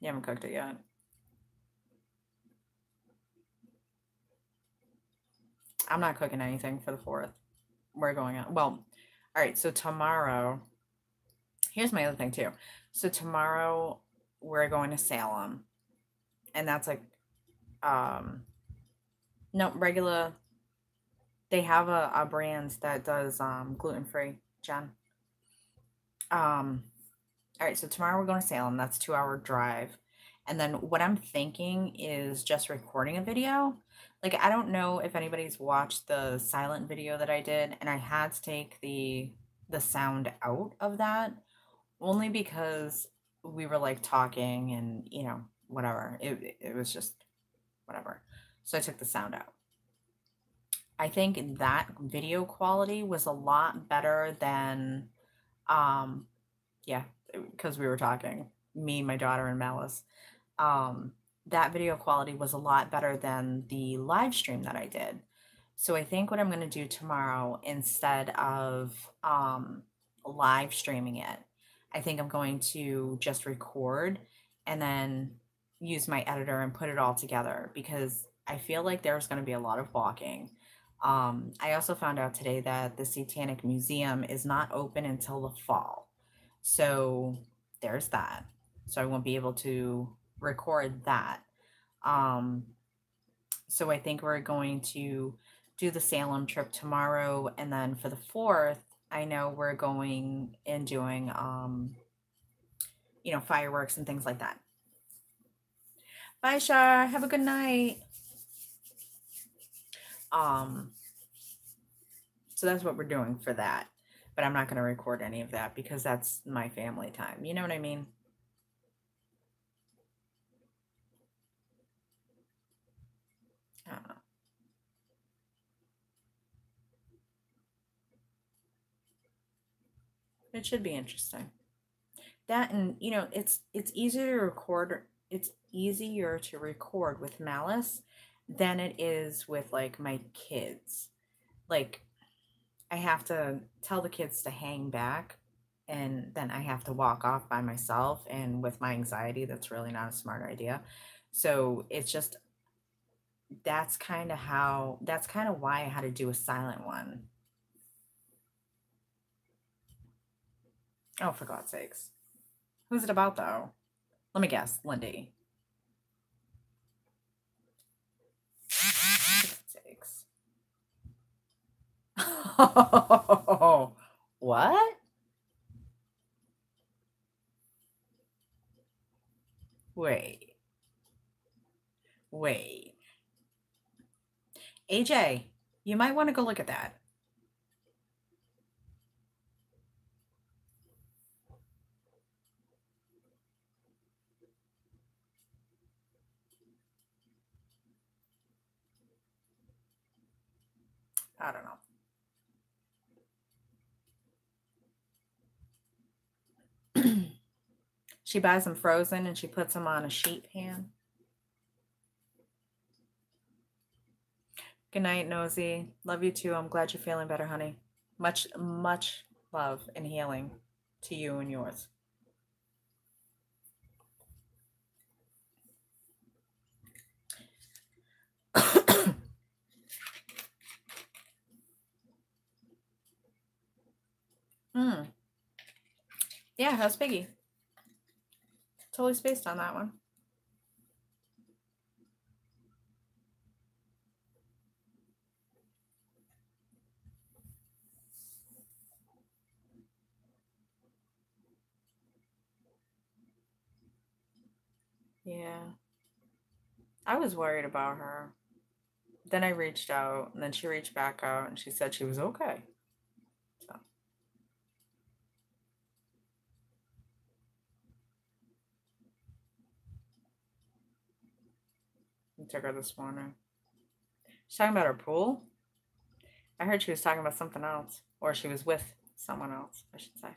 You haven't cooked it yet. I'm not cooking anything for the 4th. We're going out. Well, all right. So tomorrow, here's my other thing too. So tomorrow we're going to Salem. And that's like, no, regular. They have a brand that does gluten-free, Jen. All right, so tomorrow we're going to Salem. That's 2-hour drive. And then what I'm thinking is just recording a video. Like, I don't know if anybody's watched the silent video that I did, and I had to take the sound out of that only because we were like talking and, whatever. It was just whatever. So I took the sound out. I think that video quality was a lot better than yeah, because we were talking, me, my daughter, and Malice. Um, that video quality was a lot better than the live stream that I did. So I think what I'm going to do tomorrow, instead of live streaming it, I think I'm going to just record and then use my editor and put it all together, because I feel like there's going to be a lot of walking. I also found out today that the Satanic Museum is not open until the fall. So there's that. So I won't be able to record that. Um, so I think we're going to do the Salem trip tomorrow, and then for the 4th, I know we're going and doing fireworks and things like that. Bye, Shar. Have a good night. So that's what we're doing for that. But I'm not going to record any of that because that's my family time. You know what I mean? I don't know. It should be interesting. That, and it's easier to record. It's easier to record with Malice than it is with like my kids. Like, I have to tell the kids to hang back, and then I have to walk off by myself, and with my anxiety, that's really not a smart idea. So it's just, that's kind of why I had to do a silent one. Oh, for God's sakes. Who's it about, though? Let me guess. Lindy. For God's sakes. What? Wait. Wait. AJ, you might want to go look at that. I don't know. She buys them frozen and she puts them on a sheet pan. Good night, Nosy. Love you too. I'm glad you're feeling better, honey. Much, much love and healing to you and yours. Yeah, how's Piggy? Totally spaced on that one. Yeah. I was worried about her. Then I reached out, and then she reached back out, and she said she was okay. So. I took her this morning. She's talking about her pool? I heard she was talking about something else. Or she was with someone else, I should say.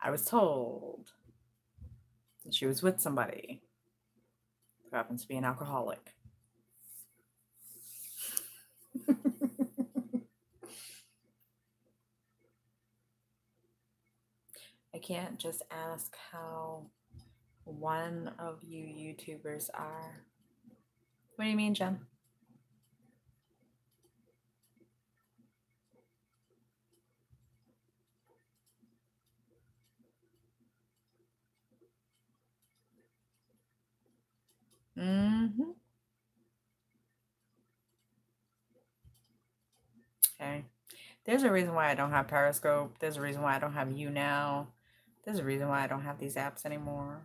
I was told that she was with somebody who happens to be an alcoholic. I can't just ask how one of you YouTubers are. What do you mean, Jen? Mm-hmm. Okay. There's a reason why I don't have Periscope. There's a reason why I don't have you now. There's a reason why I don't have these apps anymore.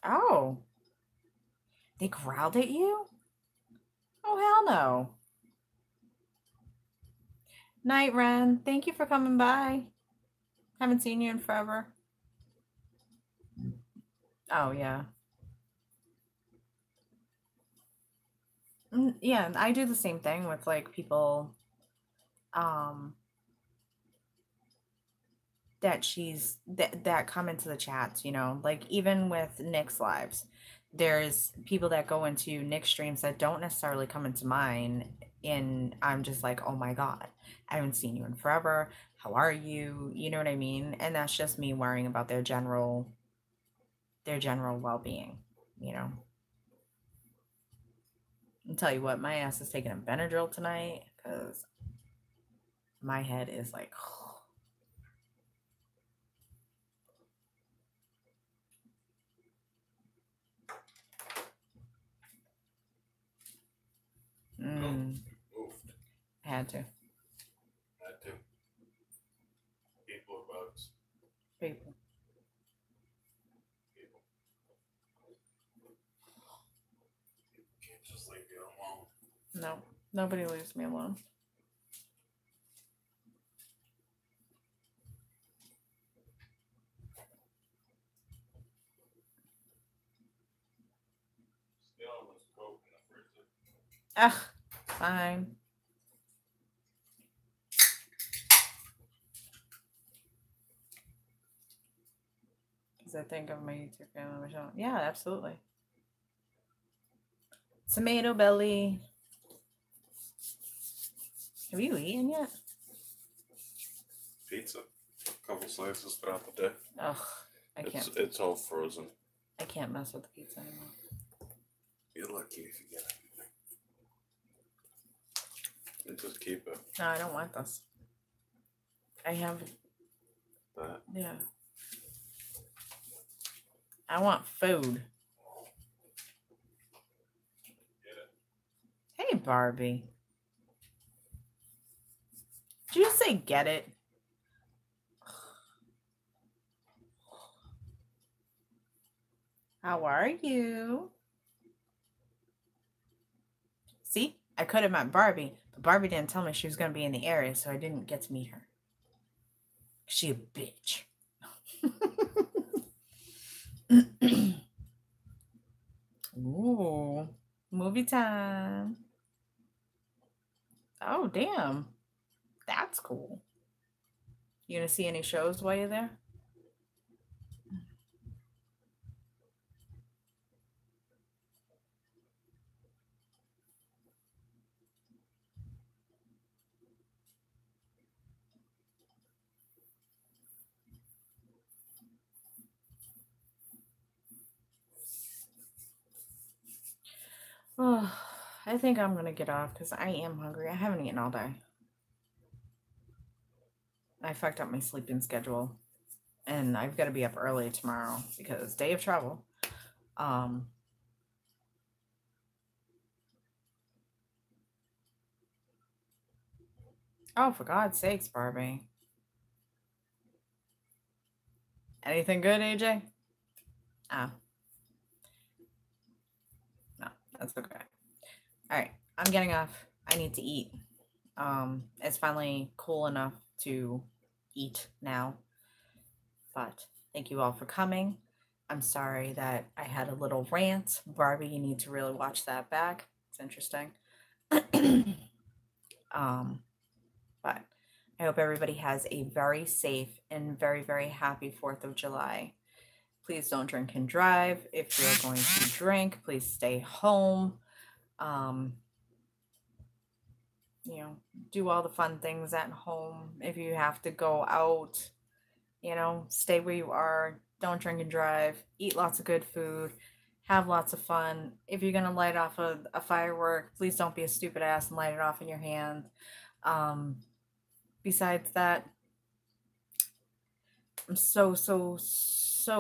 Oh, they growled at you? Oh, hell no. Night, Ren. Thank you for coming by. Haven't seen you in forever. Oh, yeah. Yeah, I do the same thing with like people um that come into the chats, you know, like even with Nick's lives, there's people that go into Nick's streams that don't necessarily come into mine, and I'm just like, oh my god, I haven't seen you in forever. How are you? You know what I mean? And that's just me worrying about their general well-being, you know. I'll tell you what, my ass is taking a Benadryl tonight because my head is like Moved. I had to. Had to. People or bugs? People. People. People can't just leave you alone. No, nobody leaves me alone. Still was Coke in the freezer. Ugh, fine. Because I think of my YouTube family, Michelle. Yeah, absolutely. Tomato belly. Have you eaten yet? Pizza. A couple slices throughout the day. Ugh, I can't. It's all frozen. I can't mess with the pizza anymore. You're lucky if you get anything. And just keep it. No, I don't want this. I have. That. Yeah. I want food. Get it. Hey, Barbie. Did you just say get it? How are you? See, I could have met Barbie, but Barbie didn't tell me she was going to be in the area, so I didn't get to meet her. She a bitch. Ooh, movie time. Oh, damn. That's cool. You gonna see any shows while you're there? Oh, I think I'm gonna get off because I am hungry. I haven't eaten all day. I fucked up my sleeping schedule, and I've got to be up early tomorrow because day of travel. Oh, for God's sakes, Barbie. Anything good, AJ? Oh. No, that's okay. All right, I'm getting off. I need to eat. It's finally cool enough to eat now. But thank you all for coming. I'm sorry that I had a little rant. Barbie, you need to really watch that back. It's interesting. But I hope everybody has a very safe and very, very happy 4th of July. Please don't drink and drive. If you're going to drink, please stay home. Do all the fun things at home. If you have to go out, stay where you are. Don't drink and drive. Eat lots of good food. Have lots of fun. If you're going to light off a firework, please don't be a stupid ass and light it off in your hand. besides that, I'm so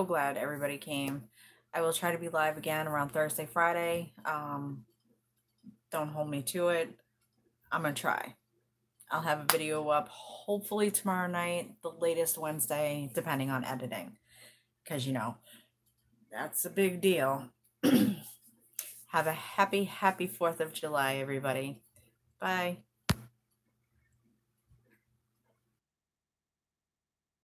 glad everybody came. I will try to be live again around Thursday, Friday. Don't hold me to it. I'm gonna try. I'll have a video up hopefully tomorrow night, the latest Wednesday, depending on editing. Because, that's a big deal. Have a happy 4th of July, everybody. Bye.